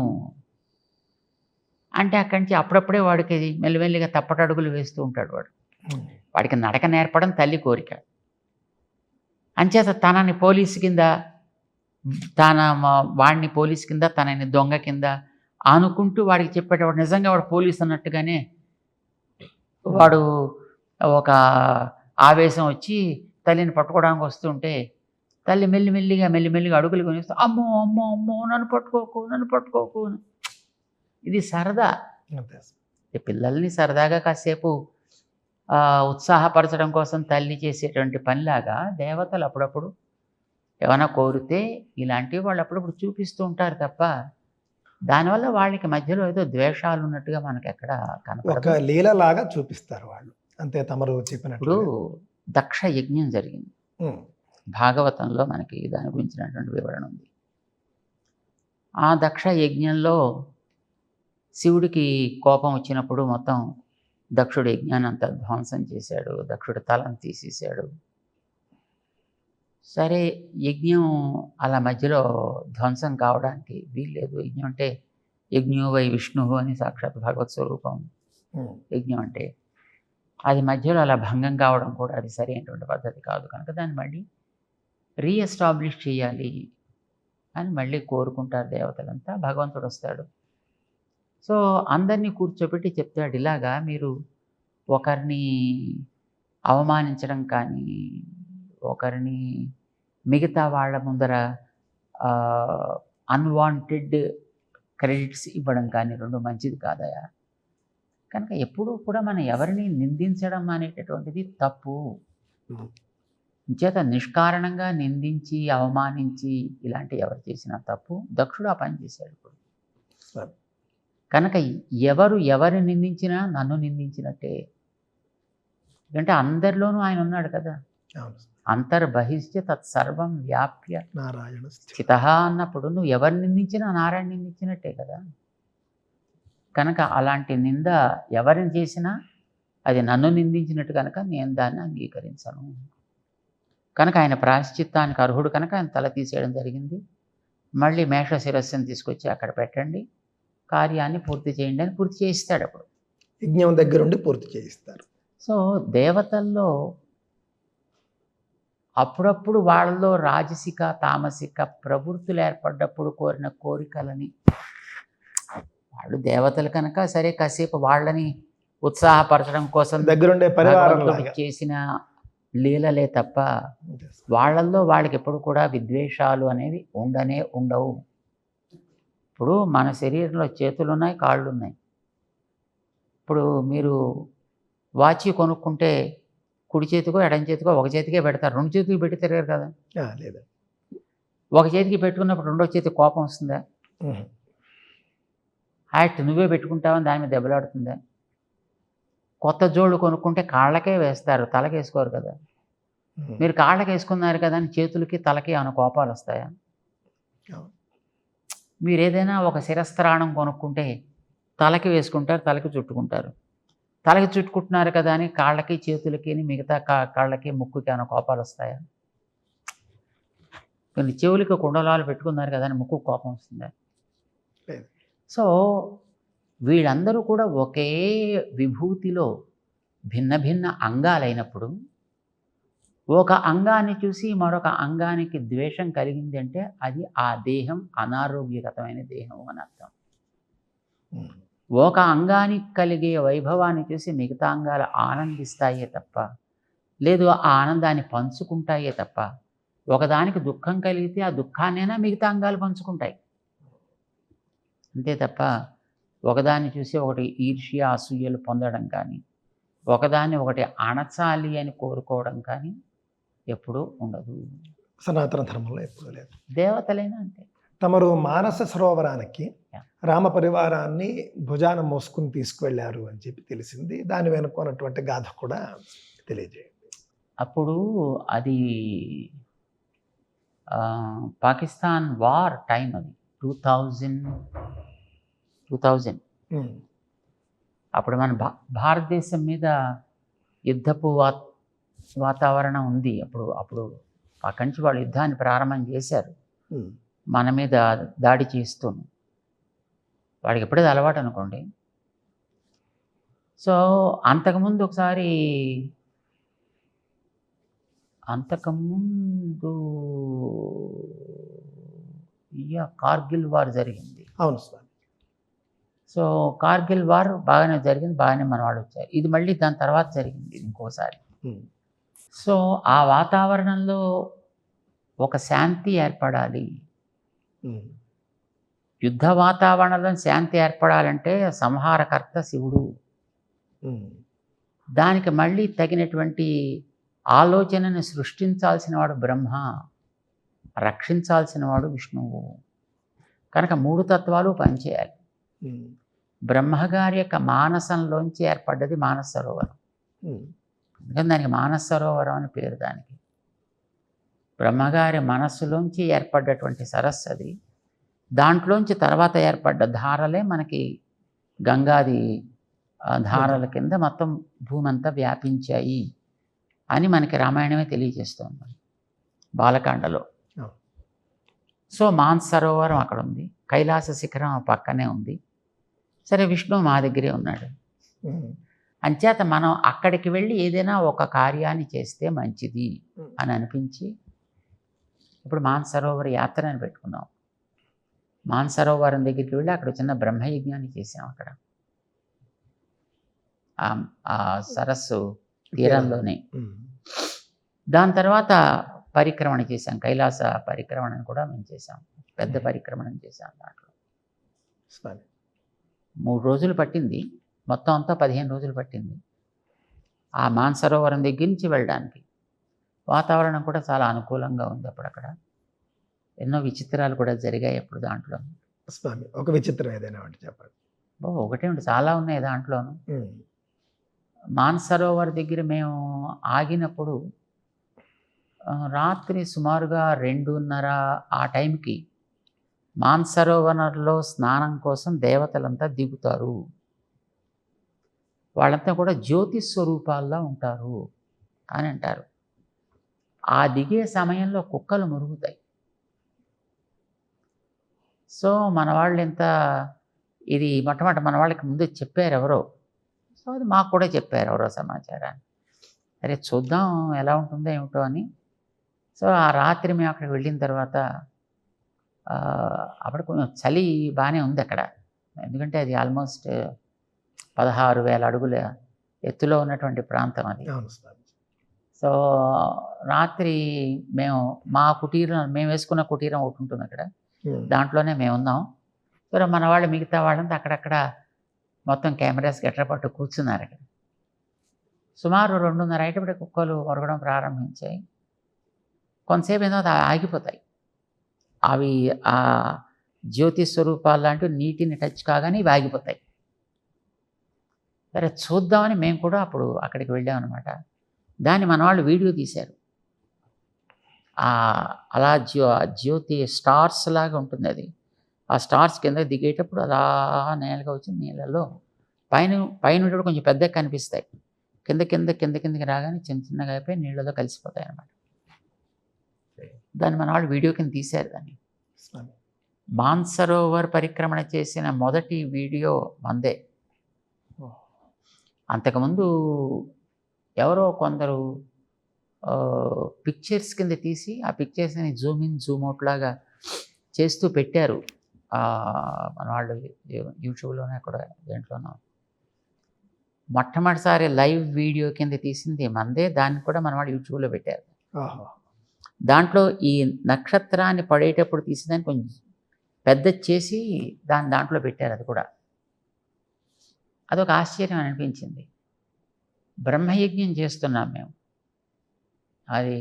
అంటే అక్కడి నుంచి అప్పుడప్పుడే వాడికి మెల్లిమెల్లిగా తప్పటడుగులు వేస్తూ ఉంటాడు. ఉమ్, వాడికి నడక నేర్పడం తల్లి కోరిక. అంచేత తనని పోలీసు కింద వాడిని పోలీసు కింద తనని దొంగ కింద అనుకుంటూ వాడికి చెప్పేటవాడు నిజంగా వాడు పోలీసు అన్నట్టుగానే వాడు ఒక ఆవేశం వచ్చి తల్లిని పట్టుకోవడానికి వస్తుంటే తల్లి మెల్లిమెల్లిగా అడుగులు కొనిస్తూ అమ్మో అమ్మో అమ్మో నన్ను పట్టుకోకు. ఇది సరదా. అంతే. పిల్లల్ని సరదాగా కాసేపు ఉత్సాహపరచడం కోసం తల్లి చేసేటువంటి పనిలాగా దేవతలు అప్పుడప్పుడు ఏమైనా కోరితే ఇలాంటివి వాళ్ళు అప్పుడప్పుడు చూపిస్తూ ఉంటారు తప్ప దానివల్ల వాళ్ళకి మధ్యలో ఏదో ద్వేషాలు ఉన్నట్టుగా మనకి ఎక్కడ కనపడదు. ఒక లీలలాగా చూపిస్తారు వాళ్ళు, అంతే తమరు ఇప్పుడు చెప్పినట్లు. దక్ష యజ్ఞం జరిగింది. భాగవతంలో మనకి దాని గురించినటువంటి వివరణ ఉంది. ఆ దక్ష యజ్ఞంలో శివుడికి కోపం వచ్చినప్పుడు మొత్తం దక్షుడు యజ్ఞాన్ని అంతా ధ్వంసం చేశాడు, దక్షుడి తలను తీసేశాడు. సరే, యజ్ఞం అలా మధ్యలో ధ్వంసం కావడానికి వీల్లేదు. యజ్ఞం అంటే యజ్ఞో వై విష్ణు అని సాక్షాత్ భగవత్ స్వరూపం యజ్ఞం అంటే. అది మధ్యలో అలా భంగం కావడం కూడా అది సరైనటువంటి పద్ధతి కాదు కనుక దాన్ని మళ్ళీ రీఎస్టాబ్లిష్ చేయాలి అని మళ్ళీ కోరుకుంటారు దేవతలంతా. భగవంతుడు వస్తాడు. సో అందరినీ కూర్చోబెట్టి చెప్తాడు, ఇలాగా మీరు ఒకరిని అవమానించడం కానీ ఒకరిని మిగతా వాళ్ళ ముందర అన్వాంటెడ్ క్రెడిట్స్ ఇవ్వడం కానీ రెండు మంచిది కాదయా. కనుక ఎప్పుడూ కూడా మనం ఎవరిని నిందించడం అనేటటువంటిది తప్పు. చేత నిష్కారణంగా నిందించి అవమానించి ఇలాంటి ఎవరు చేసినా తప్పు. దక్షుడు ఆ పని చేశాడు. ఇప్పుడు కనుక ఎవరు ఎవరిని నిందించినా నన్ను నిందించినట్టే. ఎందుకంటే అందరిలోనూ ఆయన ఉన్నాడు కదా. అవును. అంతర్బహిష్య తత్సర్వం వ్యాప్య నారాయణ స్థిత అన్నప్పుడు నువ్వు ఎవరిని నిందించినా నారాయణ నిందించినట్టే కదా. కనుక అలాంటి నింద ఎవరిని చేసినా అది నన్ను నిందించినట్టు కనుక నేను దాన్ని అంగీకరించను. కనుక ఆయన ప్రాయశ్చిత్తానికి అర్హుడు కనుక ఆయన తల తీసేయడం జరిగింది. మళ్ళీ మేష శిరస్సుని తీసుకొచ్చి అక్కడ పెట్టండి, కార్యాన్ని పూర్తి చేయండి అని పూర్తి చేయిస్తాడు. అప్పుడు యజ్ఞం దగ్గరుండి పూర్తి చేయిస్తారు. సో దేవతల్లో అప్పుడప్పుడు వాళ్ళలో రాజసిక తామసిక ప్రవృత్తులు ఏర్పడ్డప్పుడు కోరిన కోరికలని వాళ్ళు దేవతలు కనుక సరే కాసేపు వాళ్ళని ఉత్సాహపరచడం కోసం దగ్గరుండే పరివారం భగవంతుడు చేసిన లీలలే తప్ప వాళ్ళల్లో వాళ్ళకి ఎప్పుడు కూడా విద్వేషాలు అనేవి ఉండవు. ఇప్పుడు మన శరీరంలో చేతులు ఉన్నాయి, కాళ్ళు ఉన్నాయి. ఇప్పుడు మీరు వాచి కొనుక్కుంటే కుడి చేతికో ఎడం చేతికో ఒక చేతికే పెడతారు, రెండు చేతికి పెట్టి తిరగరు కదా. లేదా ఒక చేతికి పెట్టుకున్నప్పుడు రెండో చేతికి కోపం వస్తుందా? హ్యాట్ నువ్వే పెట్టుకుంటావని దాని మీద దెబ్బలాడుతుందా? కొత్త జోళ్ళు కొనుక్కుంటే కాళ్ళకే వేస్తారు, తలకి వేసుకోరు కదా. మీరు కాళ్ళకి వేసుకున్నారు కదా అని చేతులకి తలకి ఏమైనా కోపాలు వస్తాయా? మీరు ఏదైనా ఒక శిరస్త్రాణం కొనుక్కుంటే తలకి వేసుకుంటారు, తలకి చుట్టుకుంటారు. తలకి చుట్టుకుంటున్నారు కదా అని కాళ్ళకి చేతులకి మిగతా కాళ్ళకి ముక్కుకి ఏమైనా కోపాలు వస్తాయా? కొన్ని చెవులకి కుండలాలు పెట్టుకున్నారు కదా అని ముక్కు కోపం వస్తుందా? సో వీళ్ళందరూ కూడా ఒకే విభూతిలో భిన్న భిన్న అంగాలైనప్పుడు ఒక అంగాన్ని చూసి మరొక అంగానికి ద్వేషం కలిగింది అంటే అది ఆ దేహం అనారోగ్యకరమైన దేహం అని అర్థం. ఒక అంగానికి కలిగే వైభవాన్ని చూసి మిగతా అంగాలు ఆనందిస్తాయే తప్ప, లేదు ఆ ఆనందాన్ని పంచుకుంటాయే తప్ప, ఒకదానికి దుఃఖం కలిగితే ఆ దుఃఖాన్నైనా మిగతా అంగాలు పంచుకుంటాయి. అంతే తప్ప ఒకదాన్ని చూసి ఒకటి ఈర్ష్య అసూయలు పొందడం కానీ, ఒకదాన్ని ఒకటి అణచాలి అని కోరుకోవడం కానీ ఎప్పుడూ ఉండదు. సనాతన ధర్మంలో ఎప్పుడూ లేదు. దేవతలైనా అంతే. తమరు మానస సరోవరానికి రామ పరివారాన్ని భుజాన మోసుకుని తీసుకువెళ్ళారు అని చెప్పి తెలిసింది. దాని వెనుకున్నటువంటి గాథ కూడా తెలియజేయండి. అప్పుడు అది పాకిస్తాన్ వార్ టైం, అది 2000. అప్పుడు మన భారతదేశం మీద యుద్ధపు వాతావరణం ఉంది. అప్పుడు అక్కడి నుంచి వాళ్ళు యుద్ధాన్ని ప్రారంభం చేశారు, మన మీద దాడి చేస్తూ. వాడికి ఎప్పుడైతే అలవాటు అనుకోండి. సో అంతకుముందు కార్గిల్ వార్ జరిగింది. అవును సార్. సో కార్గిల్ వార్ బాగానే జరిగింది, బాగానే మన వాళ్ళు వచ్చారు. ఇది మళ్ళీ దాని తర్వాత జరిగింది ఇంకోసారి. సో ఆ వాతావరణంలో ఒక శాంతి ఏర్పడాలి. యుద్ధ వాతావరణంలో శాంతి ఏర్పడాలంటే సంహారకర్త శివుడు, దానికి మళ్ళీ తగినటువంటి ఆలోచనని సృష్టించాల్సిన వాడు బ్రహ్మ, రక్షించాల్సిన వాడు విష్ణువు. కనుక మూడు తత్వాలు పనిచేయాలి. బ్రహ్మగారి యొక్క మానసంలోంచి ఏర్పడ్డది మానస సరోవరం. అందుకని దానికి మానస సరోవరం అని పేరు. దానికి బ్రహ్మగారి మనస్సులోంచి ఏర్పడ్డటువంటి సరస్సు అది. దాంట్లోంచి తర్వాత ఏర్పడ్డ ధారలే మనకి గంగాది ధారల కింద మొత్తం భూమి అంతా వ్యాపించాయి అని మనకి రామాయణమే తెలియజేస్తుంది బాలకాండలో. సో మానస సరోవరం అక్కడ ఉంది, కైలాస శిఖరం పక్కనే ఉంది. సరే విష్ణువు మా దగ్గరే ఉన్నాడు. అంచేత మనం అక్కడికి వెళ్ళి ఏదైనా ఒక కార్యాన్ని చేస్తే మంచిది అని అనిపించి ఇప్పుడు మానసరోవర యాత్ర అని పెట్టుకున్నాం. మానసరోవరం దగ్గరికి వెళ్ళి అక్కడ చిన్న బ్రహ్మయజ్ఞాన్ని చేసాం. అక్కడ ఆ సరస్సు తీరంలోనే. దాని తర్వాత పరిక్రమణ చేశాం, కైలాస పరిక్రమణను కూడా మేము చేసాం, పెద్ద పరిక్రమణ చేశాం. దాంట్లో 3 రోజులు పట్టింది, మొత్తం అంతా 15 రోజులు పట్టింది ఆ మానసరోవరం దగ్గర నుంచి వెళ్ళడానికి. వాతావరణం కూడా చాలా అనుకూలంగా ఉంది అప్పుడు. అక్కడ ఎన్నో విచిత్రాలు కూడా జరిగాయి అప్పుడు దాంట్లో. స్వామి, ఒక విచిత్రం ఏదైనా ఒకటి చెప్పండి. ఒకటే ఉండి చాలా ఉన్నాయి దాంట్లోనూ. మానసరోవర్ దగ్గర మేము ఆగినప్పుడు రాత్రి సుమారుగా 2:30 ఆ టైంకి మానసరోవరంలో స్నానం కోసం దేవతలంతా దిగుతారు. వాళ్ళంతా కూడా జ్యోతి స్వరూపాల్లో ఉంటారు అని అంటారు. ఆ దిగే సమయంలో కుక్కలు మురుగుతాయి. సో మన వాళ్ళు ఇది మొట్టమొదటి మన వాళ్ళకి ముందే చెప్పారు ఎవరో. సో అది మాకు కూడా చెప్పారు ఎవరో సమాచారాన్ని. సరే చూద్దాం ఎలా ఉంటుందో ఏమిటో అని. సో ఆ రాత్రి మేము అక్కడికి వెళ్ళిన తర్వాత అప్పుడు కొంచెం చలి బాగానే ఉంది అక్కడ. ఎందుకంటే అది ఆల్మోస్ట్ 16,000 అడుగుల ఎత్తులో ఉన్నటువంటి ప్రాంతం అది. సో రాత్రి మేము వేసుకున్న కుటీరం ఒకటి ఉంటుంది అక్కడ, దాంట్లోనే మేము ఉన్నాం. సో మన వాళ్ళు మిగతా వాళ్ళంతా అక్కడక్కడ మొత్తం కెమెరాస్ గట్రా పట్టు కూర్చున్నారు అక్కడ. సుమారు 2:30 అయ్యేటప్పుడు కుక్కలు మొరగడం ప్రారంభించాయి. కొంతసేపు ఏదో ఆగిపోతాయి. అవి ఆ జ్యోతి స్వరూపాలు లాంటివి నీటిని టచ్ కాగానే ఇవి ఆగిపోతాయి. సరే చూద్దామని మేము కూడా అప్పుడు అక్కడికి వెళ్ళామన్నమాట. దాన్ని మన వాళ్ళు వీడియో తీశారు. అలా జ్యోతి స్టార్స్ లాగా ఉంటుంది అది. ఆ స్టార్స్ కింద దిగేటప్పుడు అలా నేలగా వచ్చి నీళ్ళలో పైన కొంచెం పెద్దగా కనిపిస్తాయి. కిందకి రాగానే చిన్నగా అయిపోయి నీళ్ళలో కలిసిపోతాయి అన్నమాట. దాన్ని మన వాళ్ళు వీడియో కింద తీశారు. దాన్ని మానసరోవర్ పరిక్రమణ చేసిన మొదటి వీడియో మందే. అంతకుముందు ఎవరో కొందరు పిక్చర్స్ కింద తీసి ఆ పిక్చర్స్ని జూమ్ ఇన్ జూమ్ అవుట్ లాగా చేస్తూ పెట్టారు మన వాళ్ళు యూట్యూబ్లోనే కూడా దేంట్లోనో. మొట్టమొదటిసారి లైవ్ వీడియో కింద తీసింది మందే. దాన్ని కూడా మన వాళ్ళు యూట్యూబ్లో పెట్టారు. దాంట్లో ఈ నక్షత్రాన్ని పడేటప్పుడు తీసేదాన్ని కొంచెం పెద్ద చేసి దాంట్లో పెట్టారు. అది కూడా అదొక ఆశ్చర్యం అనిపించింది. బ్రహ్మయజ్ఞం చేస్తున్నాం మేము. అది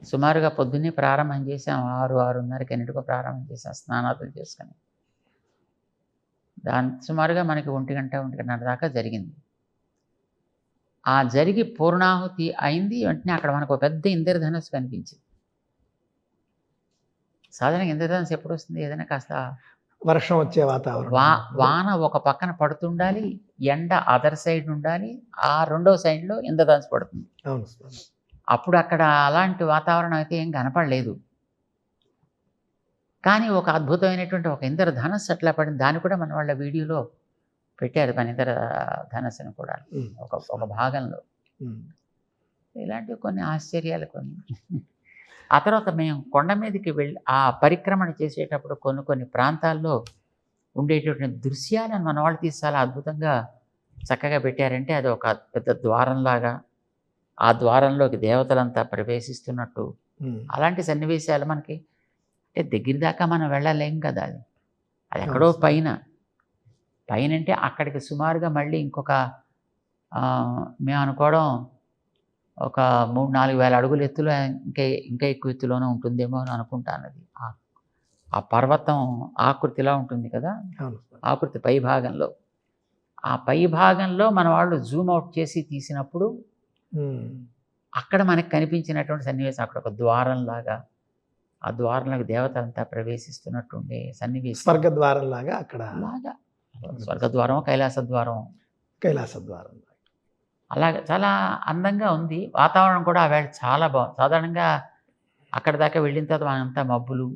సుమారుగా పొద్దున్నే ప్రారంభం చేసాం. 6:30కి ఎన్నిటికో ప్రారంభం చేసాం స్నానాదులు చేసుకొని. సుమారుగా మనకి 1:00-1:30 దాకా జరిగింది. ఆ జరిగి పూర్ణాహుతి అయింది. వెంటనే అక్కడ మనకు ఒక పెద్ద ఇంద్రధనుస్సు కనిపించింది. సాధారణంగా ఇంద్రధనుస్సు ఎప్పుడు వస్తుంది? ఏదైనా కాస్త వర్షం వచ్చే వాతావరణం, వాన ఒక పక్కన పడుతుండాలి, ఎండ అదర్ సైడ్ ఉండాలి, ఆ రెండో సైడ్లో ఇంద్రధనుస్సు పడుతుంది. అప్పుడు అక్కడ అలాంటి వాతావరణం అయితే ఏం కనపడలేదు. కానీ ఒక అద్భుతమైనటువంటి ఒక ఇంద్రధనుస్సు అట్లా పడింది. దాన్ని కూడా మన వాళ్ళ వీడియోలో పెట్టారు. మన ఇంద్రధనుస్సుని కూడా ఒక భాగంలో. ఇలాంటివి కొన్ని ఆశ్చర్యాలు కొన్ని. ఆ తర్వాత మేము కొండ మీదకి వెళ్ళి ఆ పరిక్రమణ చేసేటప్పుడు కొన్ని ప్రాంతాల్లో ఉండేటటువంటి దృశ్యాలను మన వాళ్ళు తీసి చాలా అద్భుతంగా చక్కగా పెట్టారంటే అది ఒక పెద్ద ద్వారంలాగా, ఆ ద్వారంలోకి దేవతలంతా ప్రవేశిస్తున్నట్టు అలాంటి సన్నివేశాలు మనకి అంటే దగ్గర దాకా మనం వెళ్ళలేం కదా. అది ఎక్కడో పైన అంటే అక్కడికి సుమారుగా మళ్ళీ ఇంకొక మేము అనుకోవడం ఒక 3-4 వేల అడుగుల ఎత్తులో ఇంకా ఎక్కువ ఎత్తులోనే ఉంటుందేమో అని అనుకుంటాను. అది ఆ పర్వతం ఆకృతిలా ఉంటుంది కదా, ఆకృతి పై భాగంలో. ఆ పై భాగంలో మన వాళ్ళు జూమ్ అవుట్ చేసి తీసినప్పుడు అక్కడ మనకు కనిపించినటువంటి సన్నివేశం అక్కడ ఒక ద్వారంలాగా, ఆ ద్వారంలోకి దేవతలంతా ప్రవేశిస్తున్నట్టుండే సన్నివేశం. స్వర్గద్వారం లాగా అక్కడ స్వర్గద్వారం, కైలాస ద్వారం అలాగే చాలా అందంగా ఉంది. వాతావరణం కూడా ఆ వేళ చాలా బాగుంది. సాధారణంగా అక్కడ దాకా వెళ్ళిన తర్వాత అంతా మబ్బులు,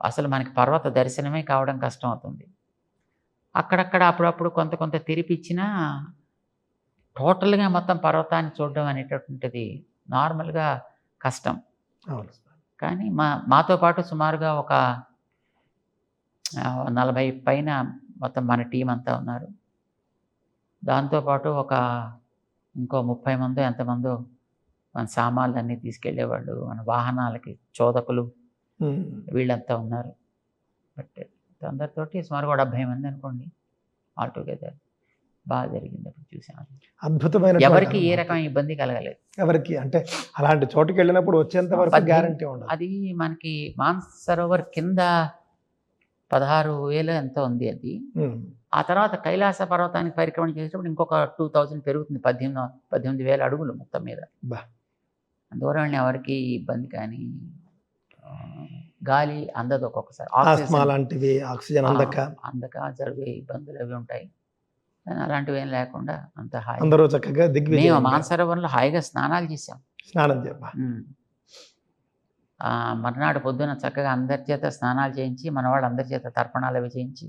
అసలు మనకి పర్వత దర్శనమే కావడం కష్టం అవుతుంది. అక్కడక్కడ అప్పుడప్పుడు కొంత తెరిపిచ్చినా టోటల్గా మొత్తం పర్వతాన్ని చూడడం అనేటటువంటిది నార్మల్గా కష్టం. కానీ మాతో పాటు సుమారుగా ఒక 40 పైన మొత్తం మన టీం అంతా ఉన్నారు. దాంతోపాటు ఇంకో 30 మందో ఎంతమందో మన సామాన్లు అన్నీ తీసుకెళ్ళేవాళ్ళు, మన వాహనాలకి చోదకులు వీళ్ళంతా ఉన్నారు. బట్ అందరితోటి సుమారుగా 70 మంది అనుకోండి ఆల్టుగెదర్. బాగా జరిగింది. అప్పుడు చూసాను. అద్భుతమైన, ఎవరికి ఏ రకమైన ఇబ్బంది కలగలేదు. ఎవరికి అంటే అలాంటి చోటుకి వెళ్ళినప్పుడు వచ్చేంత వరకు గ్యారంటీ ఉండదు. అది మనకి మానసరోవర్ కింద 16,000 ఎంతో ఉంది అది. ఆ తర్వాత కైలాస పర్వతానికి పరిక్రమణ చేసేటప్పుడు ఇంకొక 2000 పెరుగుతుంది. 18,000 అడుగులు మొత్తం మీద. బా. దూరం వెళ్ళిన ఎవరికి ఇబ్బంది కానీ గాలి అందదు ఒక్కొక్కసారి. ఆస్మా లాంటివి, ఆక్సిజన్ అందక జరిగే ఇబ్బందులు అవి ఉంటాయి. కానీ అలాంటివి ఏం లేకుండా అంత హాయి. అందరూ చక్కగా మేము మానసరోవరంలో హాయిగా స్నానాలు చేసాం. స్నానం మర్నాడు పొద్దున చక్కగా అందరి చేత స్నానాలు చేయించి, మన వాళ్ళు అందరి చేత తర్పణాలు అవి చేయించి,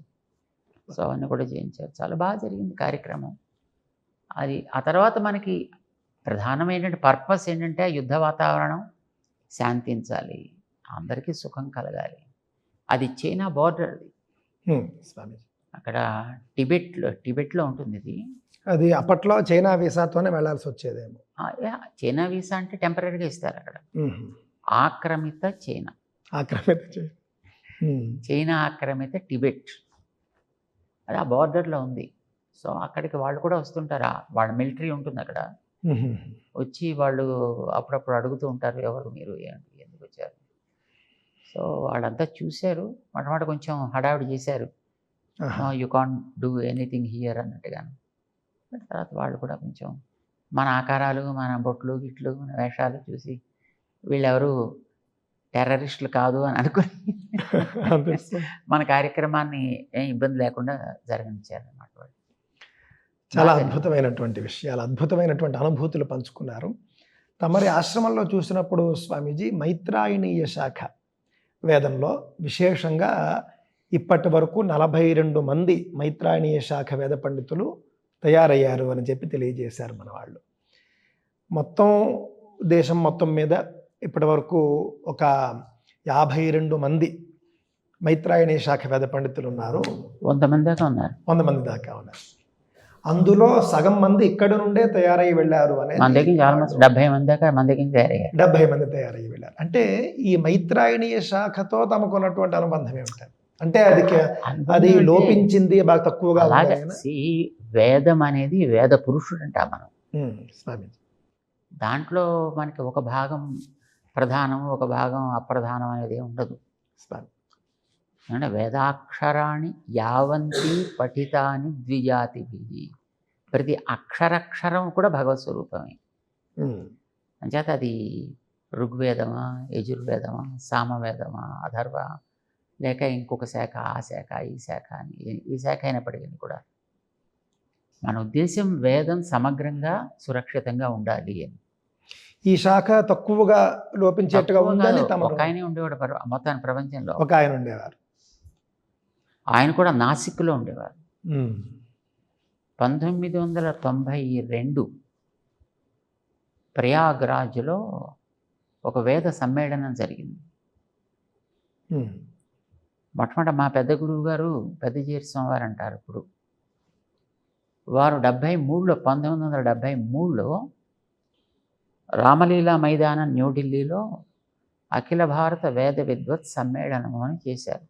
సో అవన్నీ కూడా చేయించారు. చాలా బాగా జరిగింది కార్యక్రమం. అది ఆ తర్వాత మనకి ప్రధానమైనటువంటి పర్పస్ ఏంటంటే ఆ యుద్ధ వాతావరణం శాంతించాలి, అందరికీ సుఖం కలగాలి. అది చైనా బార్డర్. అది అక్కడ టిబెట్లో ఉంటుంది ఇది. అది అప్పట్లో చైనా వీసాతోనే వెళ్ళాల్సి వచ్చేదేమో. చైనా వీసా అంటే టెంపరీగా ఇస్తారు అక్కడ. ఆక్రమిత చైనా, చైనా ఆక్రమిత టిబెట్, అది ఆ బార్డర్లో ఉంది. సో అక్కడికి వాళ్ళు కూడా వస్తుంటారు. వాళ్ళ మిలిటరీ ఉంటుంది అక్కడ. వచ్చి వాళ్ళు అప్పుడప్పుడు అడుగుతూ ఉంటారు, ఎవరు మీరు, ఏంటి, ఎందుకు వచ్చారు. సో వాళ్ళంతా చూశారు. మొట్టమొదటి కొంచెం హడావిడి చేశారు, you can't do anything here అన్నట్టుగా. తర్వాత వాళ్ళు కూడా కొంచెం మన ఆకారాలు, మన బొట్లు గిట్లు, మన వేషాలు చూసి వీళ్ళెవరు టెర్రరిస్టులు కాదు అని అనుకుని మన కార్యక్రమాన్ని ఏం ఇబ్బంది లేకుండా జరగనిచ్చారన్నమాట. వాళ్ళు చాలా అద్భుతమైనటువంటి విషయాలు, అద్భుతమైనటువంటి అనుభూతులు పంచుకున్నారు. తమరి ఆశ్రమంలో చూసినప్పుడు స్వామీజీ మైత్రాయణీయ శాఖ వేదంలో విశేషంగా ఇప్పటి వరకు 42 మంది మైత్రాయణీయ శాఖ వేద పండితులు తయారయ్యారు అని చెప్పి తెలియజేశారు మన వాళ్ళు. మొత్తం దేశం మొత్తం మీద ఇప్పటి వరకు ఒక 52 మంది మైత్రాయణీయ శాఖ వేద పండితులు ఉన్నారు. 100 మంది దాకా ఉన్నారు. 100 మంది దాకా ఉన్నారు. అందులో సగం మంది ఇక్కడ నుండే తయారై వెళ్ళారు అనేది. 70 మంది దాకా మన దగ్గర తయారయ్యారు. 70 మంది తయారై వెళ్ళారు. అంటే ఈ మైత్రాయణీయ శాఖతో తమకు ఉన్నటువంటి అనుబంధం ఏమిటి? అంటే అది లోపించింది, బాగా తక్కువగా. వేదం అనేది వేద పురుషుడు అంటా మనం. స్వామి దాంట్లో మనకి ఒక భాగం ప్రధానం, ఒక భాగం అప్రధానం అనేది ఉండదు. అంటే వేదాక్షరాణి యావంతి పఠితాని ద్విజాతిభి, ప్రతి అక్షరక్షరం కూడా భగవత్ స్వరూపమే. అంచేత అది ఋగ్వేదమా, యజుర్వేదమా, సామవేదమా, అథర్వ, లేక ఇంకొక శాఖ, ఆ శాఖ, ఈ శాఖ అని, ఈ శాఖ అయినప్పటికీ కూడా మన ఉద్దేశం వేదం సమగ్రంగా సురక్షితంగా ఉండాలి అని. ఈ శాఖ తక్కువగా లోపించేట్టుగా ఉందని ఒక ఆయన ఉండేవాడు మొత్తాన్ని ప్రపంచంలో. ఒక ఆయన ఉండేవారు. ఆయన కూడా నాసిక్లో ఉండేవారు. 1992 ప్రయాగ్రాజ్లో ఒక వేద సమ్మేళనం జరిగింది. మొట్టమొదట మా పెద్ద గురువు గారు పెద్దజీరి స్వామివారు అంటారు. ఇప్పుడు వారు 1973లో రామలీలా మైదానం న్యూఢిల్లీలో అఖిల భారత వేద విద్వత్ సమ్మేళనం అని చేశారు.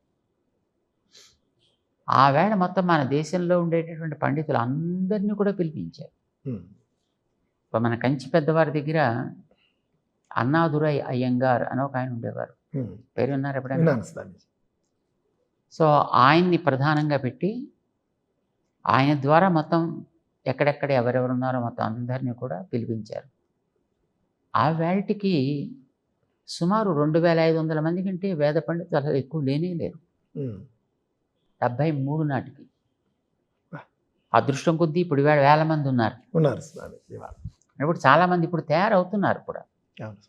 ఆ వేళ మొత్తం మన దేశంలో ఉండేటటువంటి పండితులు అందరినీ కూడా పిలిపించారు. ఇప్పుడు మన కంచి పెద్దవారి దగ్గర అన్నాదురై అయ్యంగార్ అని ఒక ఆయన ఉండేవారు. పేరు ఉన్నారు ఎప్పుడైనా? సో ఆయన్ని ప్రధానంగా పెట్టి ఆయన ద్వారా మొత్తం ఎక్కడెక్కడ ఎవరెవరు ఉన్నారో మొత్తం అందరినీ కూడా పిలిపించారు. ఆ వేళటికి సుమారు 2500 మంది కంటే వేద పండితులు అసలు ఎక్కువ లేనే లేరు. 73 నాటికి. అదృష్టం కొద్దీ ఇప్పుడు వేల మంది ఉన్నారు. ఇప్పుడు చాలామంది ఇప్పుడు తయారవుతున్నారు కూడా.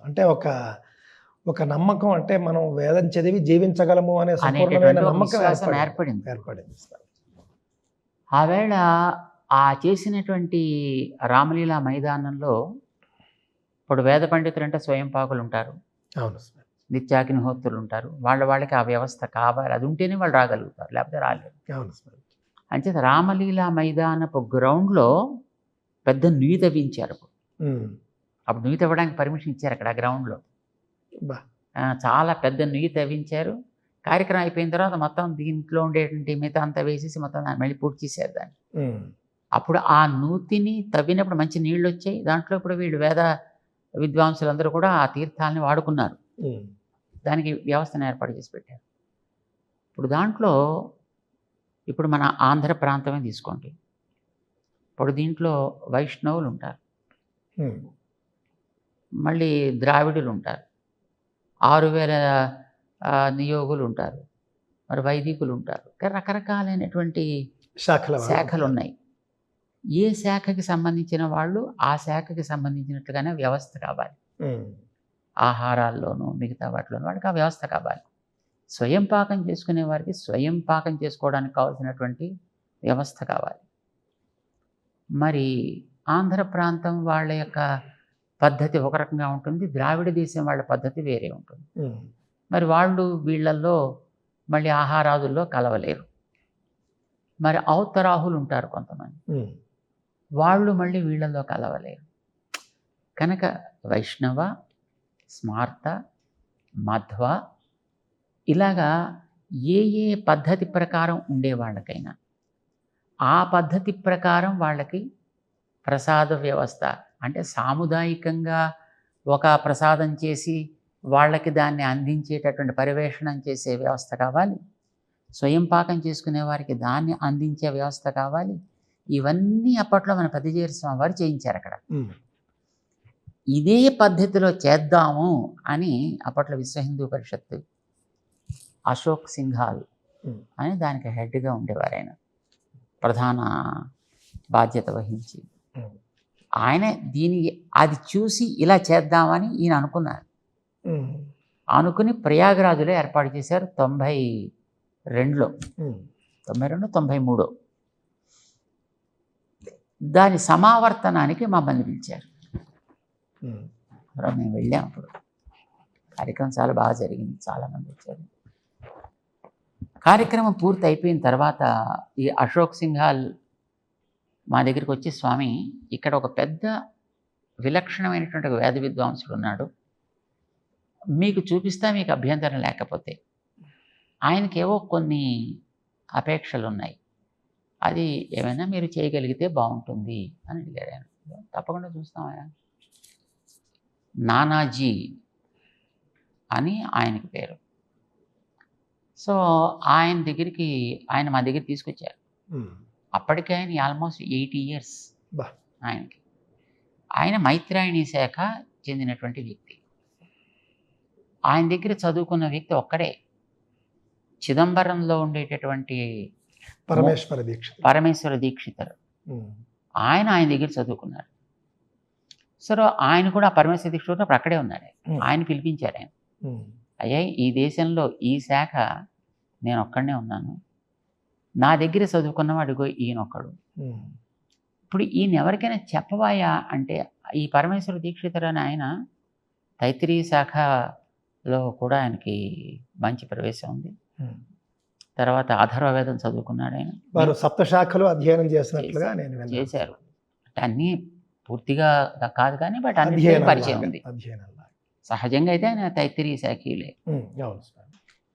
అంటే ఒక నమ్మకం, అంటే మనం వేదం చదివి జీవించగలము అనే నమ్మకం ఏర్పడింది. ఆవేళ ఆ చేసినటువంటి రామలీలా మైదానంలో ఇప్పుడు వేద పండితులు అంటే స్వయం పాకులు ఉంటారు, నిత్యాగ్నిహోత్రులు ఉంటారు. వాళ్ళకి ఆ వ్యవస్థ కావాలి, అది ఉంటేనే వాళ్ళు రాగలుగుతారు, లేకపోతే రాలేరు. అంచేత రామలీలా మైదానపు గ్రౌండ్లో పెద్ద నుయ్యి తవ్వించారు. అప్పుడు నుయ్యి తవ్వడానికి పర్మిషన్ ఇచ్చారు అక్కడ గ్రౌండ్లో. చాలా పెద్ద నుయ్యి తవ్వించారు. కార్యక్రమం అయిపోయిన తర్వాత మొత్తం దీంట్లో ఉండేటువంటి మిగతా అంతా వేసేసి మొత్తం దాన్ని మళ్ళీ పూర్తి చేశారు దాన్ని. అప్పుడు ఆ నూతిని తవ్వినప్పుడు మంచి నీళ్ళు వచ్చాయి. దాంట్లో ఇప్పుడు వీళ్ళు వేద విద్వాంసులందరూ కూడా ఆ తీర్థాలని వాడుకున్నారు. దానికి వ్యవస్థను ఏర్పాటు చేసి పెట్టారు. ఇప్పుడు దాంట్లో ఇప్పుడు మన ఆంధ్ర ప్రాంతమే తీసుకోండి. ఇప్పుడు దీంట్లో వైష్ణవులు ఉంటారు, ఉమ్, మళ్ళీ ద్రావిడులు ఉంటారు, 6000 నియోగులు ఉంటారు, మరి వైదికులు ఉంటారు. రకరకాలైనటువంటి శాఖల వాళ్ళు శాఖలు ఉన్నాయి. ఏ శాఖకి సంబంధించిన వాళ్ళు ఆ శాఖకి సంబంధించినట్లుగానే వ్యవస్థ కావాలి. ఉమ్, ఆహారాల్లోనూ మిగతా వాటిలోనూ వాళ్ళకి ఆ వ్యవస్థ కావాలి. స్వయం పాకం చేసుకునే వారికి స్వయం పాకం చేసుకోవడానికి కావాల్సినటువంటి వ్యవస్థ కావాలి. మరి ఆంధ్ర ప్రాంతం వాళ్ళ యొక్క పద్ధతి ఒక రకంగా ఉంటుంది, ద్రావిడ దేశం వాళ్ళ పద్ధతి వేరే ఉంటుంది. ఉమ్, మరి వాళ్ళు వీళ్ళల్లో మళ్ళీ ఆహారాదుల్లో కలవలేరు. మరి ఔత్తరాహులు ఉంటారు కొంతమంది, ఉమ్, వాళ్ళు మళ్ళీ వీళ్ళల్లో కలవలేరు. కనుక వైష్ణవ, స్మార్త, మధ్వ ఇలాగా ఏ ఏ పద్ధతి ప్రకారం ఉండేవాళ్ళకైనా ఆ పద్ధతి ప్రకారం వాళ్ళకి ప్రసాద వ్యవస్థ అంటే సాముదాయికంగా ఒక ప్రసాదం చేసి వాళ్ళకి దాన్ని అందించేటటువంటి పరివేషణం చేసే వ్యవస్థ కావాలి. స్వయం పాకం చేసుకునే వారికి దాన్ని అందించే వ్యవస్థ కావాలి. ఇవన్నీ అప్పట్లో మన పెద్దజీయర్ స్వామి వారు చేయించారు అక్కడ. ఉమ్, ఇదే పద్ధతిలో చేద్దాము అని అప్పట్లో విశ్వ హిందూ పరిషత్తు అశోక్ సింఘాల్ ఉమ్, అని దానికి హెడ్గా ఉండేవారు. ఆయన ప్రధాన బాధ్యత వహించి ఉమ్, ఆయన దీనికి అది చూసి ఇలా చేద్దామని ఈయన అనుకున్నారు. ఉమ్, అనుకుని ప్రయాగరాజులో ఏర్పాటు చేశారు 92లో, ఉమ్, 92, 93 దాని సమావర్తనానికి మమ్మల్ని పిలిచారు. ఉమ్, మేము వెళ్ళాం. అప్పుడు కార్యక్రమం చాలా బాగా జరిగింది, చాలామంది వచ్చారు. కార్యక్రమం పూర్తి అయిపోయిన తర్వాత ఈ అశోక్ సింఘాల్ మా దగ్గరికి వచ్చి, స్వామి ఇక్కడ ఒక పెద్ద విలక్షణమైనటువంటి ఒక వేద విద్వాంసుడు ఉన్నాడు, మీకు చూపిస్తా మీకు అభ్యంతరం లేకపోతే. ఆయనకేవో కొన్ని అపేక్షలు ఉన్నాయి, అది ఏమైనా మీరు చేయగలిగితే బాగుంటుంది అని అడిగారు. ఆయన తప్పకుండా చూస్తాం. ఆయన నానాజీ అని ఆయనకి పేరు. సో ఆయన మా దగ్గరికి తీసుకొచ్చారు. ఉమ్, అప్పటికే ఆయన ఆల్మోస్ట్ 80 years బా. ఆయనకి. ఆయన మైత్రాయణి శాఖ చెందినటువంటి వ్యక్తి. ఆయన దగ్గర చదువుకున్న వ్యక్తి ఒక్కడే, చిదంబరంలో ఉండేటటువంటి పరమేశ్వర దీక్షితులు. ఉమ్, ఆయన దగ్గర చదువుకున్నారు. సో ఆయన కూడా పరమేశ్వర దీక్షితులు అక్కడే ఉన్నాడు. ఆయన పిలిపించారు. ఆయన, ఉమ్, అయ్యా ఈ దేశంలో ఈ శాఖ నేను ఒక్కడనే ఉన్నాను, నా దగ్గర చదువుకున్నవాడు ఈయనొక్కడు, ఉమ్, ఇప్పుడు ఈయన ఎవరికైనా చెప్పవాయా అంటే, ఈ పరమేశ్వర దీక్షితుడు అని ఆయన తైత్తిరీయ శాఖలో కూడా ఆయనకి మంచి ప్రవేశం ఉంది. ఉమ్. తర్వాత అథర్వవేదం చదువుకున్నాడు ఆయన. వారు సప్తశాఖలు అధ్యయనం చేసినట్లుగా నేను విన్నాను. చేశారు. అంటే అన్నీ పూర్తిగా కాదు కానీ బట్ అన్ని అధ్యయనం పరిచయం ఉంది. సహజంగా అయితే ఆయన తైత్తిరీయ శాఖీయులే. అవును స్వామి.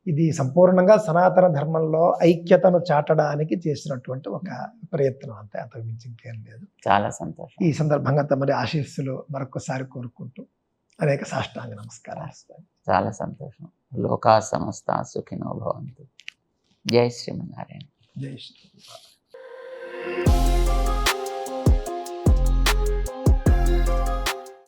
ఇది సంపూర్ణంగా సనాతన ధర్మంలో ఐక్యతను చాటడానికి చేసినటువంటి ఒక ప్రయత్నం, అంతే, అంతకు మించి ఇంకేం లేదు. చాలా సంతోషం. ఈ సందర్భంగా తమరి ఆశీస్సులు మరొకసారి కోరుకుంటూ అనేక సాష్టాంగ నమస్కారాలు. చాలా సంతోషం. లోకా సమస్త సుఖినో భవంతు. జై శ్రీమన్నారాయణ. జై శ్రీ.